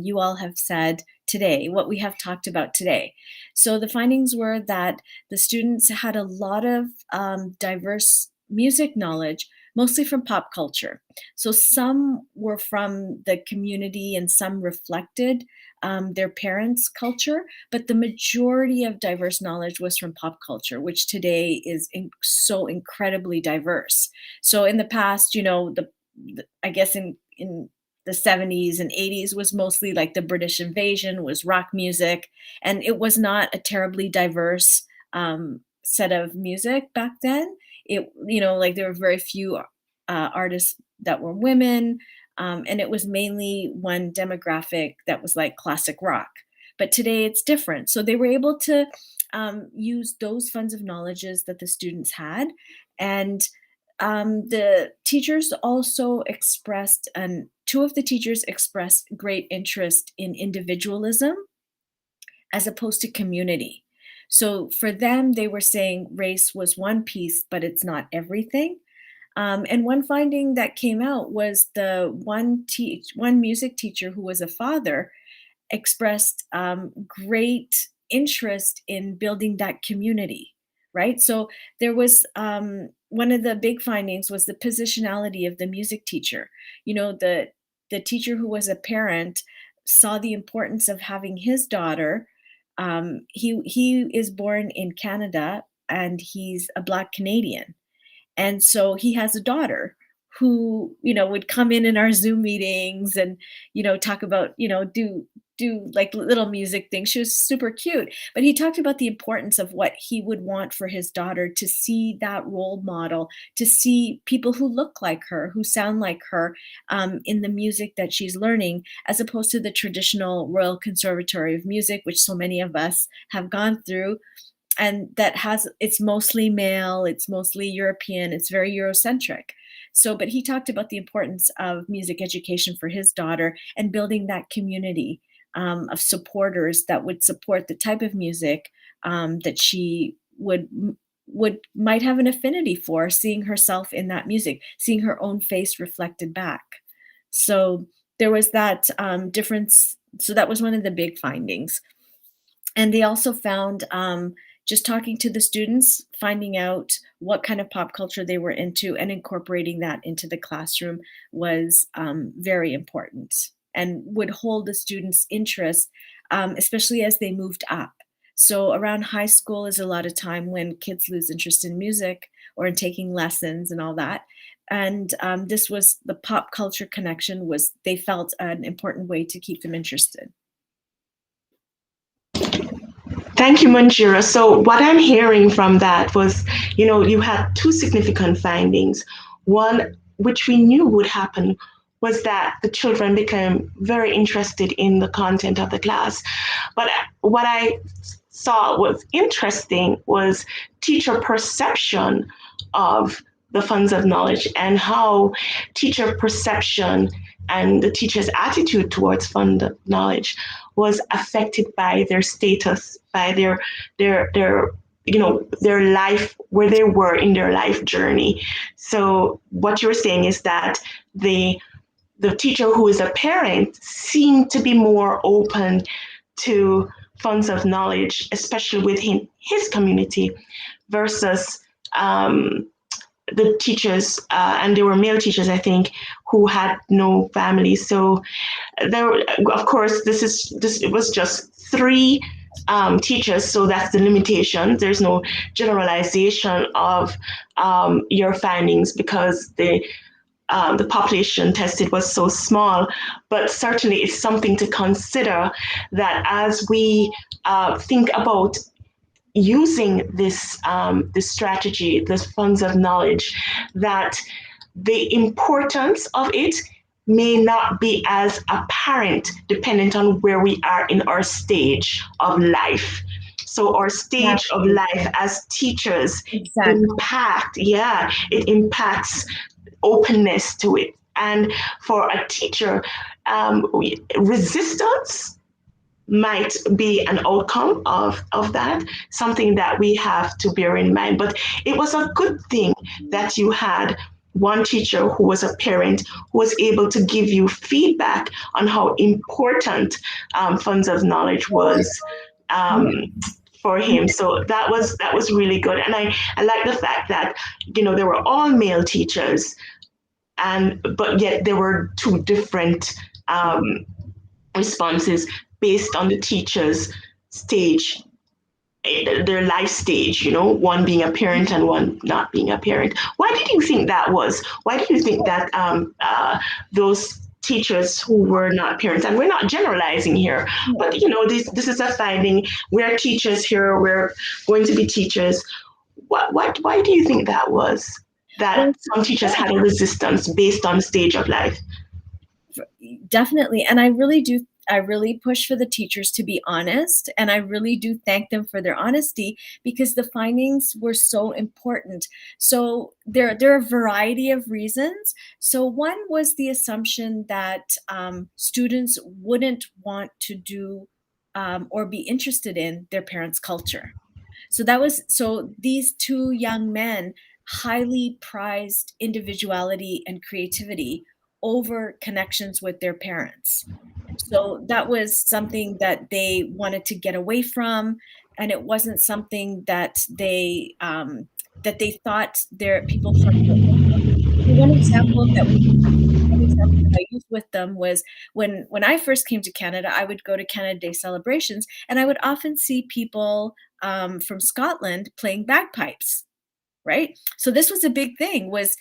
S3: you all have said today, what we have talked about today. So the findings were that the students had a lot of diverse music knowledge, mostly from pop culture. So some were from the community and some reflected their parents' culture, but the majority of diverse knowledge was from pop culture, which today is so incredibly diverse. So in the past, I guess in the 70s and 80s was mostly like the British invasion, was rock music, and it was not a terribly diverse set of music back then. It, like there were very few artists that were women, and it was mainly one demographic that was like classic rock. But today it's different. So they were able to use those funds of knowledges that the students had. And the teachers also expressed, and 2 of the teachers expressed great interest in individualism as opposed to community. So for them, they were saying race was one piece, but it's not everything. And one finding that came out was the one music teacher who was a father expressed great interest in building that community, right? So there was one of the big findings was the positionality of the music teacher. The teacher who was a parent saw the importance of having his daughter. He is born in Canada and he's a Black Canadian. And so he has a daughter who, would come in our Zoom meetings and, talk about, do like little music things. She was super cute. But he talked about the importance of what he would want for his daughter, to see that role model, to see people who look like her, who sound like her in the music that she's learning, as opposed to the traditional Royal Conservatory of Music, which so many of us have gone through. And it's mostly male, it's mostly European, it's very Eurocentric. So, but he talked about the importance of music education for his daughter and building that community of supporters that would support the type of music that she might have an affinity for, seeing herself in that music, seeing her own face reflected back. So there was that difference. So that was one of the big findings. And they also found just talking to the students, finding out what kind of pop culture they were into and incorporating that into the classroom was very important and would hold the students' interest, especially as they moved up. So around high school is a lot of time when kids lose interest in music or in taking lessons and all that. And this was the pop culture connection was they felt an important way to keep them interested.
S1: Thank you, Manjira. So what I'm hearing from that was, you had two significant findings. One, which we knew would happen, was that the children became very interested in the content of the class. But what I saw was interesting was teacher perception of the funds of knowledge and how teacher perception and the teacher's attitude towards fund of knowledge was affected by their status, by their life, where they were in their life journey. So what you're saying is that the teacher who is a parent seemed to be more open to funds of knowledge, especially within his community, versus the teachers, and they were male teachers, I think, who had no family. So there, of course, it was just three teachers, so that's the limitation. There's no generalization of your findings because the population tested was so small, but certainly it's something to consider that as we think about using this strategy, this funds of knowledge, that the importance of it may not be as apparent dependent on where we are in our stage of life. So our stage of life as teachers it impacts openness to it. And for a teacher, resistance might be an outcome of that, something that we have to bear in mind. But it was a good thing that you had one teacher who was a parent who was able to give you feedback on how important funds of knowledge was for him. So that was really good. And I like the fact that, they were all male teachers, but yet there were two different responses based on the teacher's stage, their life stage, one being a parent and one not being a parent. Why did you think that was? Why do you think that those teachers who were not parents, and we're not generalizing here, but this is a finding. We're teachers here. We're going to be teachers. Why do you think that was? That some teachers had a resistance based on the stage of life?
S3: Definitely. And I really push for the teachers to be honest. And I really do thank them for their honesty because the findings were so important. So there are a variety of reasons. So one was the assumption that students wouldn't want to do or be interested in their parents' culture. So these two young men highly prized individuality and creativity over connections with their parents. So that was something that they wanted to get away from, and it wasn't something that they thought their people from. One example that I used with them was when I first came to Canada, I would go to Canada Day celebrations, and I would often see people from Scotland playing bagpipes. Right? So this was a big thing, was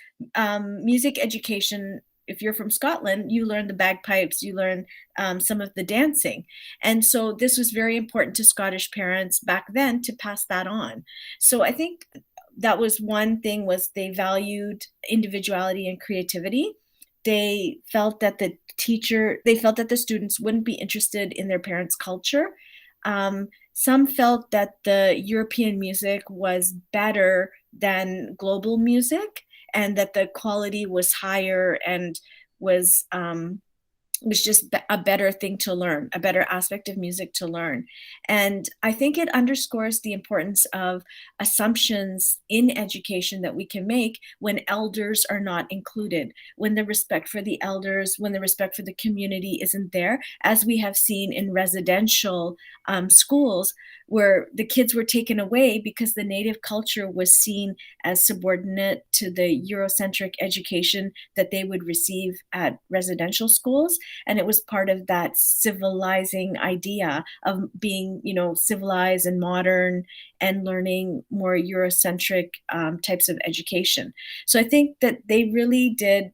S3: music education. If you're from Scotland, you learn the bagpipes, you learn some of the dancing. And so this was very important to Scottish parents back then to pass that on. So I think that was one thing, was they valued individuality and creativity. They felt that the students wouldn't be interested in their parents' culture. Some felt that the European music was better than global music, and that the quality was higher and was just a better thing to learn, a better aspect of music to learn. And I think it underscores the importance of assumptions in education that we can make when elders are not included, when the respect for the elders, when the respect for the community isn't there, as we have seen in residential schools, where the kids were taken away because the native culture was seen as subordinate to the Eurocentric education that they would receive at residential schools. And it was part of that civilizing idea of being, civilized and modern and learning more Eurocentric types of education. So I think that they really did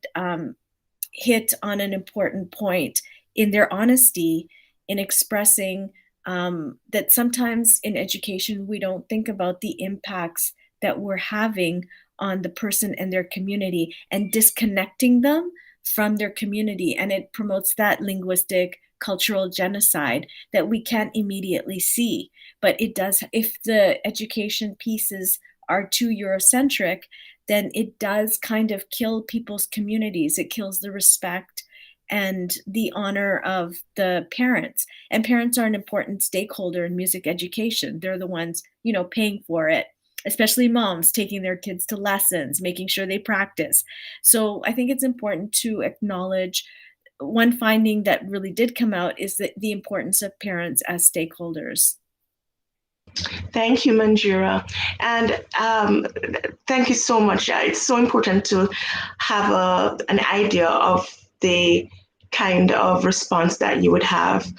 S3: hit on an important point in their honesty in expressing that sometimes in education we don't think about the impacts that we're having on the person and their community and disconnecting them from their community. And it promotes that linguistic cultural genocide that we can't immediately see. But it does, if the education pieces are too Eurocentric, then it does kind of kill people's communities. It kills the respect and the honor of the parents. And parents are an important stakeholder in music education. They're the ones, paying for it, especially moms taking their kids to lessons, making sure they practice. So I think it's important to acknowledge one finding that really did come out is that the importance of parents as stakeholders.
S1: Thank you, Manjira. And thank you so much. It's so important to have an idea of the kind of response that you would have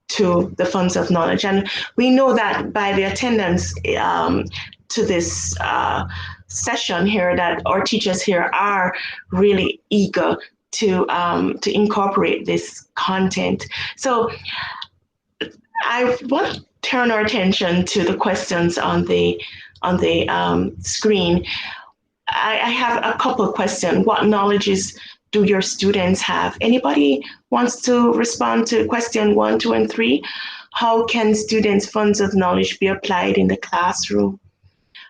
S1: to the funds of knowledge. And we know that by the attendance to this session here, that our teachers here are really eager to incorporate this content. So I want to turn our attention to the questions on the screen. I have a couple of questions. What knowledges do your students have? Anybody wants to respond to question 1, 2, and 3? How can students' funds of knowledge be applied in the classroom?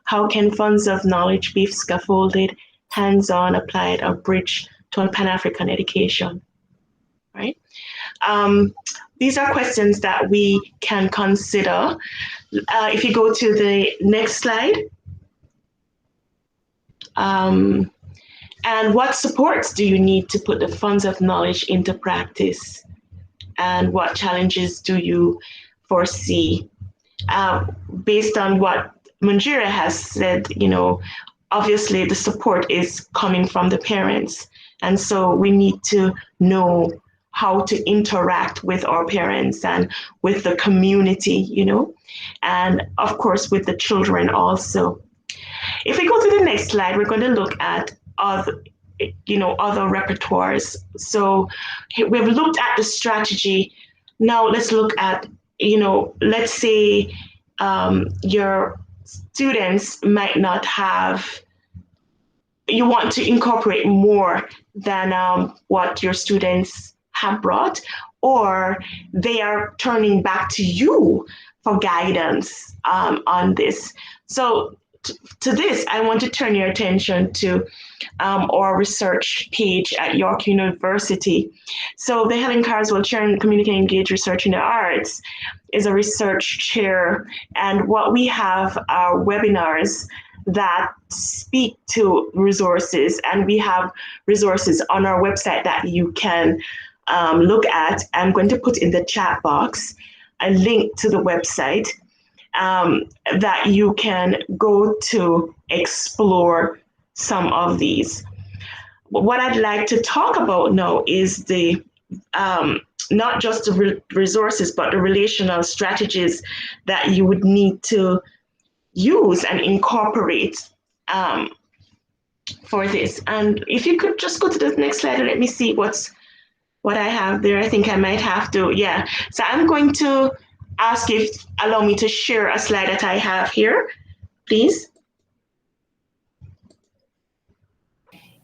S1: How can funds of knowledge be scaffolded, hands-on, applied, or bridged to a Pan-African education? Right? These are questions that we can consider. If you go to the next slide. And what supports do you need to put the funds of knowledge into practice? And what challenges do you foresee? Based on what Manjira has said, obviously the support is coming from the parents. And so we need to know how to interact with our parents and with the community, and of course with the children also. If we go to the next slide, we're going to look at other repertoires. So we've looked at the strategy. Now let's look at, let's say your students might not have, you want to incorporate more than what your students have brought, or they are turning back to you for guidance on this. So to this, I want to turn your attention to our research page at York University. So the Helen Carswell Chair in Community Engaged Research in the Arts is a research chair, and what we have are webinars that speak to resources, and we have resources on our website that you can look at. I'm going to put in the chat box a link to the website that you can go to explore some of these. But what I'd like to talk about now is the not just the resources, but the relational strategies that you would need to use and incorporate for this. And if you could just go to the next slide and let me see what I have there. I think I might have to, yeah. So I'm going to ask if allow me to share a slide that I have here, please.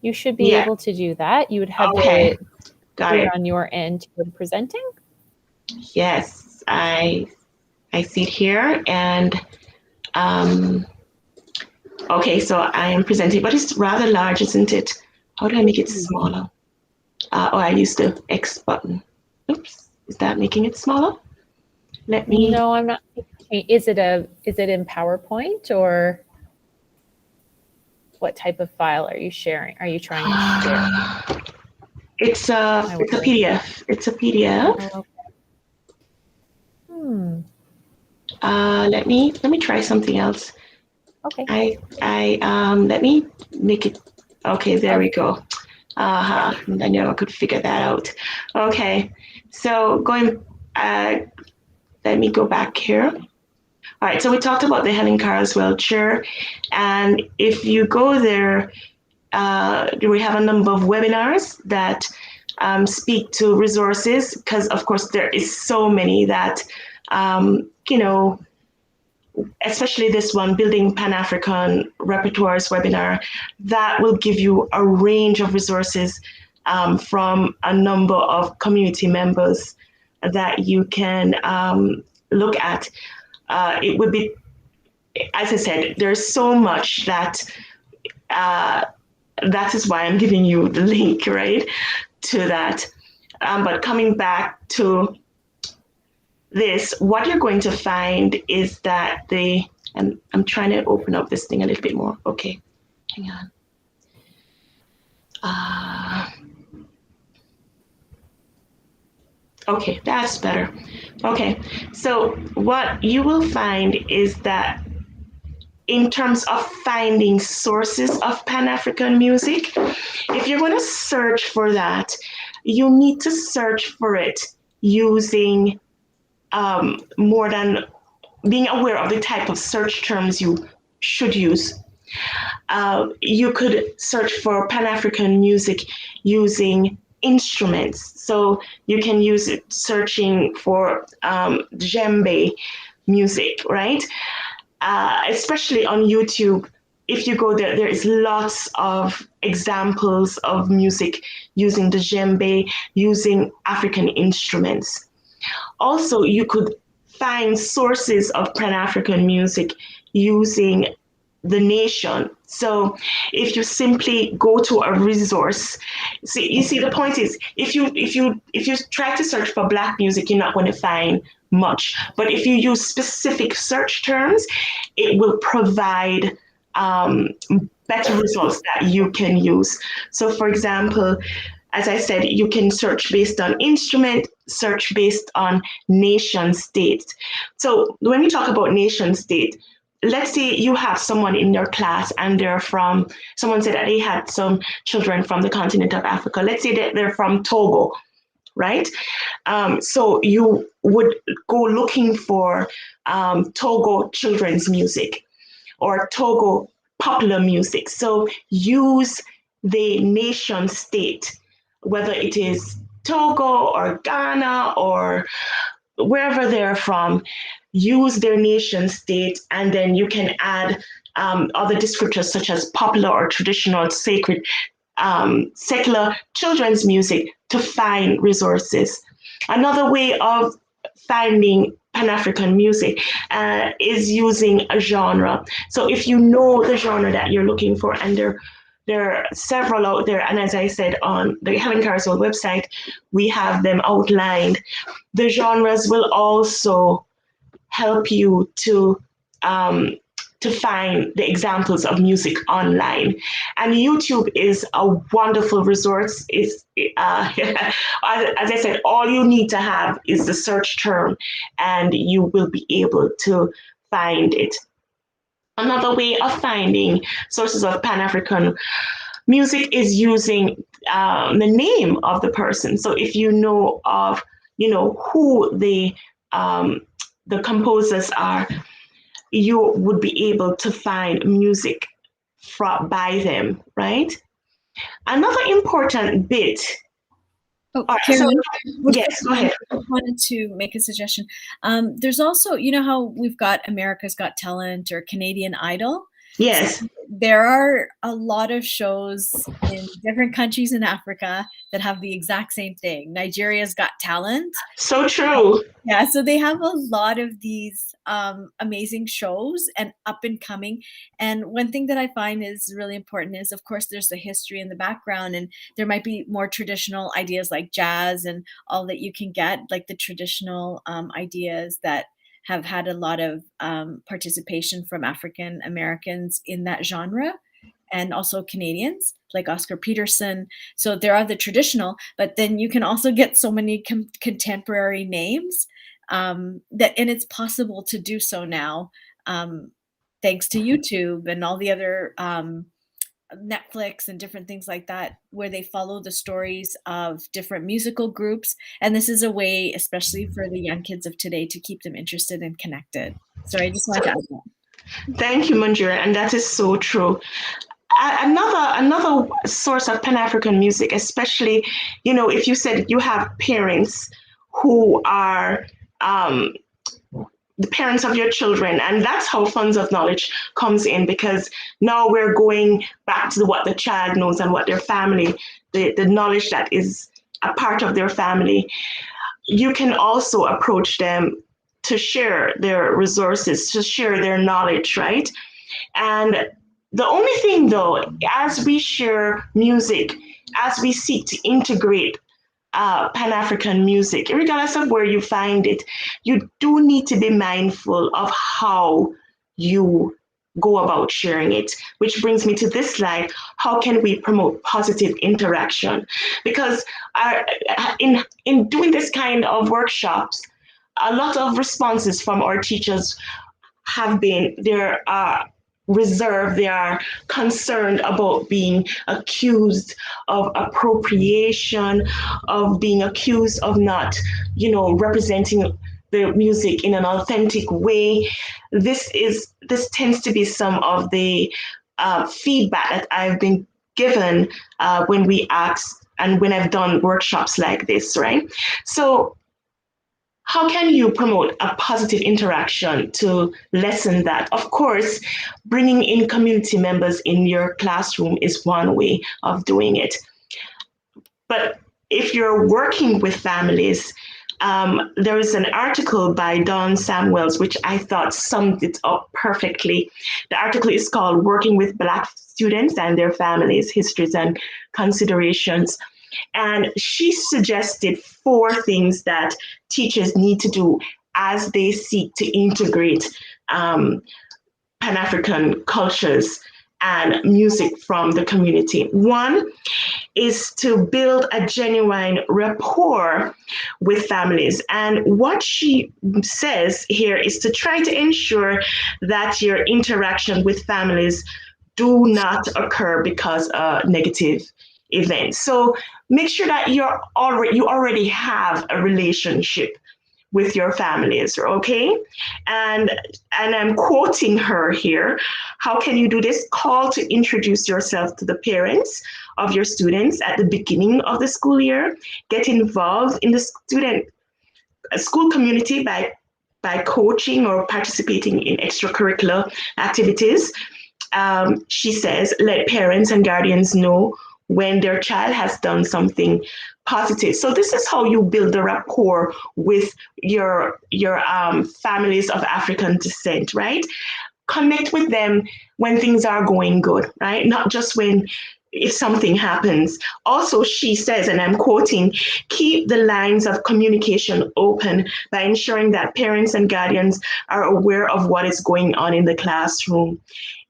S2: You should be able to do that. You would have
S1: to
S2: do it on your end when presenting.
S1: Yes, I see it here, and okay, so I am presenting, but it's rather large, isn't it? How do I make it smaller? I used the X button. Oops, is that making it smaller? Let me.
S2: No, I'm not. Is it in PowerPoint, or what type of file are you sharing? Are you trying to share?
S1: It's a PDF. It's a PDF.
S2: Oh, okay.
S1: Let me try something else.
S2: Okay.
S1: Let me make it. Okay, there we go. I knew I could figure that out. Okay, so let me go back here. All right, so we talked about the Helen Carswell Chair, and if you go there, we have a number of webinars that speak to resources, because of course there is so many that, especially this one, Building Pan-African Repertoires webinar, that will give you a range of resources from a number of community members that you can look at. It would be, as I said, there's so much that that is why I'm giving you the link, right, to that. But coming back to this, what you're going to find is that I'm trying to open up this thing a little bit more. Okay, hang on. Okay, that's better. Okay, so what you will find is that in terms of finding sources of Pan-African music, if you're going to search for that, you need to search for it using more than being aware of the type of search terms you should use. You could search for Pan-African music using instruments. So you can use it searching for djembe music, right? Especially on YouTube, if you go there, there is lots of examples of music using the djembe, using African instruments. Also, you could find sources of Pan-African music using the nation. So if you simply go to a resource, you see the point is, if you try to search for Black music, you're not going to find much. But if you use specific search terms, it will provide better results that you can use. So for example, as I said, you can search based on instrument, search based on nation state. So when we talk about nation state, let's say you have someone in your class and someone said that they had some children from the continent of Africa. Let's say that they're from Togo, right? So you would go looking for Togo children's music or Togo popular music. So use the nation state, whether it is Togo or Ghana or wherever they're from, use their nation state, and then you can add other descriptors such as popular or traditional, sacred, secular children's music to find resources. Another way of finding Pan-African music is using a genre. So if you know the genre that you're looking for, and there are several out there, and as I said, on the Helen Carswell website, we have them outlined. The genres will also help you to find the examples of music online. And YouTube is a wonderful resource. As I said, all you need to have is the search term, and you will be able to find it. Another way of finding sources of Pan-African music is using the name of the person. So if you know of, who the composers are, you would be able to find music by them, right? Another important bit.
S3: Oh,
S1: right,
S3: Karen,
S1: yes, go ahead.
S3: I wanted to make a suggestion. There's also, you know how we've got America's Got Talent or Canadian Idol?
S1: Yes.
S3: So there are a lot of shows in different countries in Africa that have the exact same thing. Nigeria's Got Talent.
S1: So true.
S3: Yeah, so they have a lot of these amazing shows and up and coming. And one thing that I find is really important is, of course, there's the history in the background, and there might be more traditional ideas like jazz and all that you can get, like the traditional ideas that have had a lot of participation from African Americans in that genre, and also Canadians like Oscar Peterson. So there are the traditional, but then you can also get so many contemporary names and it's possible to do so now, thanks to YouTube and all the other Netflix and different things like that, where they follow the stories of different musical groups. And this is a way, especially for the young kids of today, to keep them interested and connected. So I just want to add that.
S1: Thank you, Manjura, and that is so true. Another source of Pan-African music, especially, if you said you have parents who are the parents of your children, and that's how funds of knowledge comes in, because now we're going back to what the child knows and what their family, the knowledge that is a part of their family. You can also approach them to share their resources, to share their knowledge, right? And the only thing though, as we share music, as we seek to integrate Pan-African music, regardless of where you find it, you do need to be mindful of how you go about sharing it, which brings me to this slide. How can we promote positive interaction? Because in doing this kind of workshops, a lot of responses from our teachers have been there are reserved, they are concerned about being accused of appropriation, of being accused of not, representing the music in an authentic way. This tends to be some of the feedback that I've been given when we ask and when I've done workshops like this, right? So how can you promote a positive interaction to lessen that? Of course, bringing in community members in your classroom is one way of doing it. But if you're working with families, there is an article by Dawn Samuels, which I thought summed it up perfectly. The article is called Working with Black Students and Their Families, Histories and Considerations. And she suggested 4 things that teachers need to do as they seek to integrate Pan-African cultures and music from the community. 1 is to build a genuine rapport with families. And what she says here is to try to ensure that your interaction with families do not occur because of negative events. So make sure that you already have a relationship with your families, okay? And I'm quoting her here. How can you do this? Call to introduce yourself to the parents of your students at the beginning of the school year. Get involved in the school community by coaching or participating in extracurricular activities. She says, let parents and guardians know when their child has done something positive. So this is how you build the rapport with your families of African descent, right? Connect with them when things are going good, right? Not just if something happens. Also, she says, and I'm quoting, keep the lines of communication open by ensuring that parents and guardians are aware of what is going on in the classroom.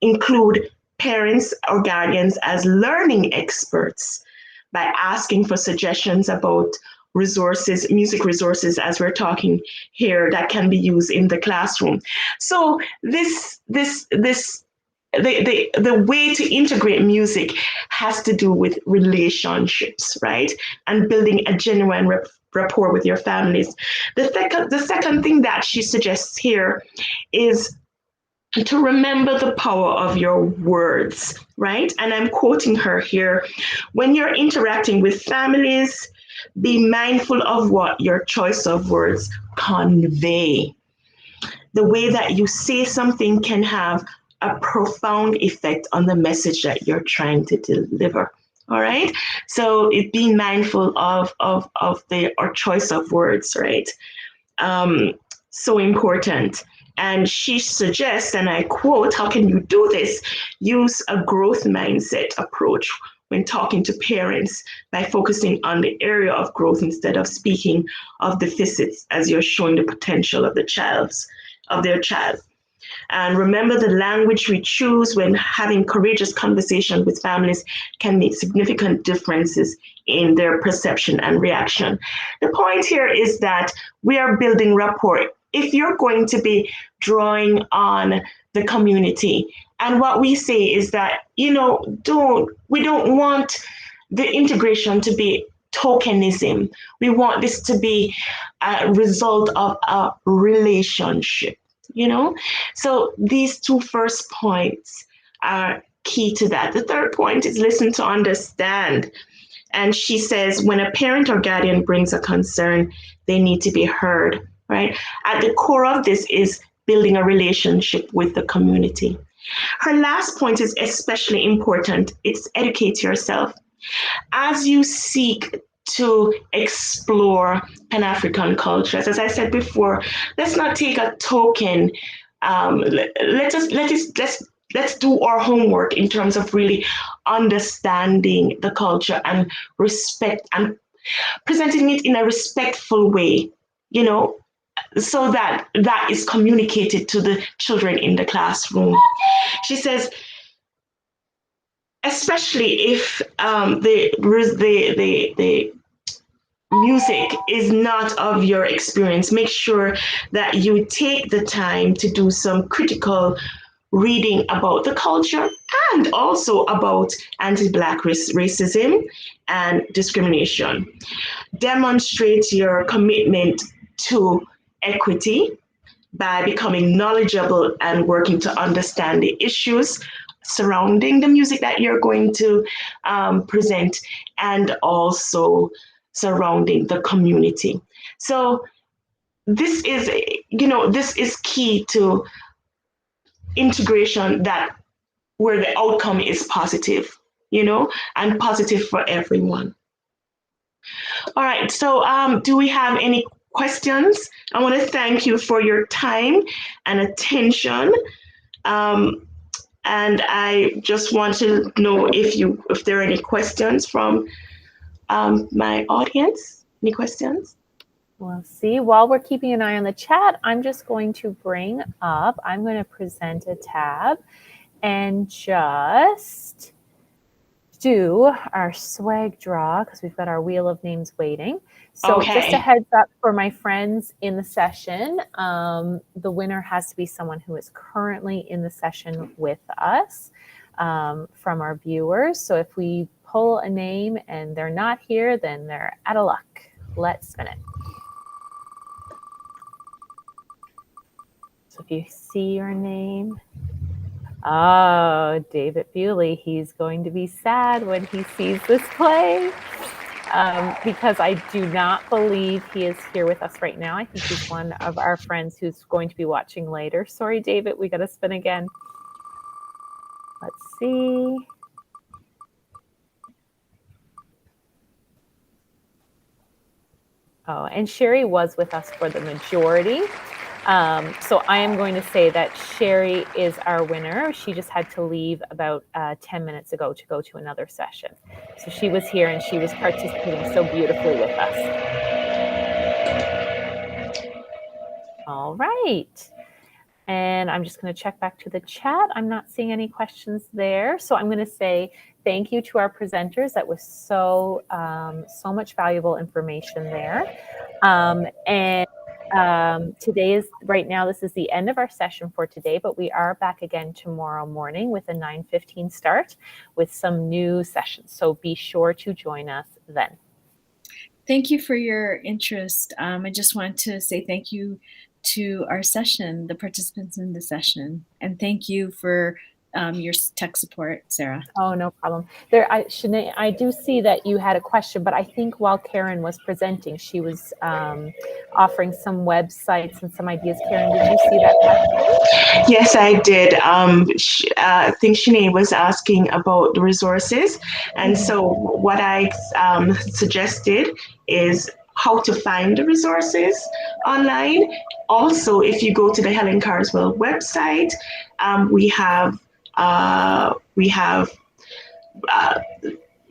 S1: Include parents or guardians as learning experts by asking for suggestions about resources, music resources, as we're talking here, that can be used in the classroom. So the way to integrate music has to do with relationships, right? And building a genuine rapport with your families. The second thing that she suggests here is to remember the power of your words, right? And I'm quoting her here. When you're interacting with families, be mindful of what your choice of words convey. The way that you say something can have a profound effect on the message that you're trying to deliver. All right. So being mindful of our choice of words, right? So important. And she suggests, and I quote, how can you do this? Use a growth mindset approach when talking to parents by focusing on the area of growth instead of speaking of deficits as you're showing the potential of their child. And remember, the language we choose when having courageous conversation with families can make significant differences in their perception and reaction. The point here is that we are building rapport if you're going to be drawing on the community. And what we say is that, we don't want the integration to be tokenism. We want this to be a result of a relationship, So these two first points are key to that. The third point is listen to understand. And she says, when a parent or guardian brings a concern, they need to be heard, right? At the core of this is building a relationship with the community. Her last point is especially important. It's educate yourself. As you seek to explore Pan-African cultures, as I said before, let's not take a token. Let's do our homework in terms of really understanding the culture and respect and presenting it in a respectful way, so that is communicated to the children in the classroom. She says, especially if the music is not of your experience, make sure that you take the time to do some critical reading about the culture and also about anti-Black racism and discrimination. Demonstrate your commitment to equity by becoming knowledgeable and working to understand the issues surrounding the music that you're going to present, and also surrounding the community. So this is key to integration, that where the outcome is positive, and positive for everyone. All right, so do we have any questions? I want to thank you for your time and attention. And I just want to know if there are any questions from my audience. Any questions?
S2: Well, see, while we're keeping an eye on the chat, I'm just going to I'm going to present a tab and just do our swag draw, because we've got our wheel of names waiting. So just a heads up for my friends in the session, the winner has to be someone who is currently in the session with us from our viewers. So if we pull a name and they're not here, then they're out of luck. Let's spin it. So if you see your name, oh, David Bewley, he's going to be sad when he sees this play, because I do not believe he is here with us right now. I think he's one of our friends who's going to be watching later. Sorry, David, we got to spin again. Let's see. Oh, and Sherry was with us for the majority. So I am going to say that Sherry is our winner. She just had to leave about 10 minutes ago to go to another session. So she was here and she was participating so beautifully with us. All right. And I'm just going to check back to the chat. I'm not seeing any questions there. So I'm going to say thank you to our presenters. That was so much valuable information there. Today is, right now, this is the end of our session for today, but we are back again tomorrow morning with a 9:15 start with some new sessions. So be sure to join us then.
S3: Thank you for your interest. I just want to say thank you to our session, the participants in the session, and thank you for your tech support, Sarah.
S2: Oh, no problem. Sinead, I do see that you had a question, but I think while Karen was presenting, she was offering some websites and some ideas. Karen, did you see that question?
S1: Yes, I did. I think Sinead was asking about the resources. And so what I suggested is how to find the resources online. Also, if you go to the Helen Carswell website, we have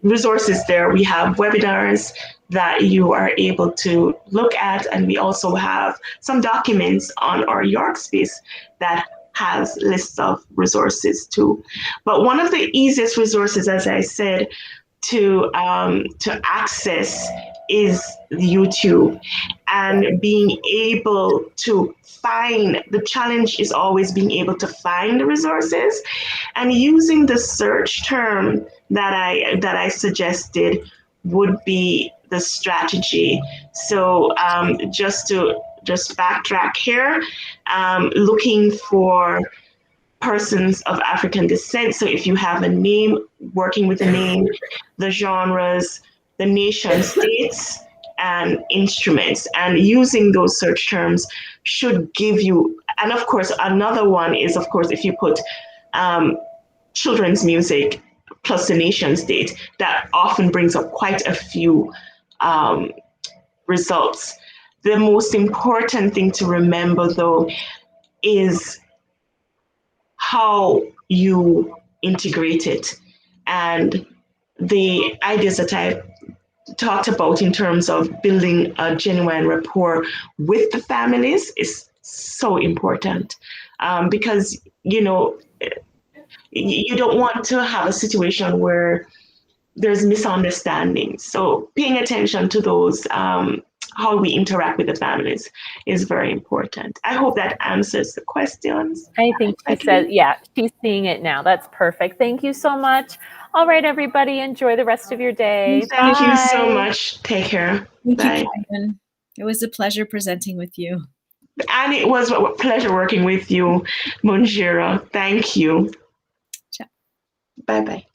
S1: resources there. We have webinars that you are able to look at, and we also have some documents on our York space that has lists of resources too. But one of the easiest resources, as I said, to access is YouTube, and being able to find, the challenge is always being able to find the resources, and using the search term that I suggested would be the strategy. So just backtrack here, looking for persons of African descent. So if you have a name, working with the name, the genres, the nation states, and instruments, and using those search terms should give you, and of course, another one is, of course, if you put children's music plus the nation state, that often brings up quite a few results. The most important thing to remember, though, is how you integrate it, and the ideas that I talked about in terms of building a genuine rapport with the families is so important, because you don't want to have a situation where there's misunderstanding. So paying attention to those, how we interact with the families, is very important. I hope that answers the questions.
S2: I think she said, yeah, she's seeing it now. That's perfect. Thank you so much. All right, everybody, enjoy the rest of your day.
S1: Thank you so
S2: Bye.
S1: much. Take care.
S3: Thank
S1: Bye.
S3: you, Karen. It was a pleasure presenting with you.
S1: And it was a pleasure working with you, Munjira. Thank you.
S3: Ciao.
S1: Bye-bye.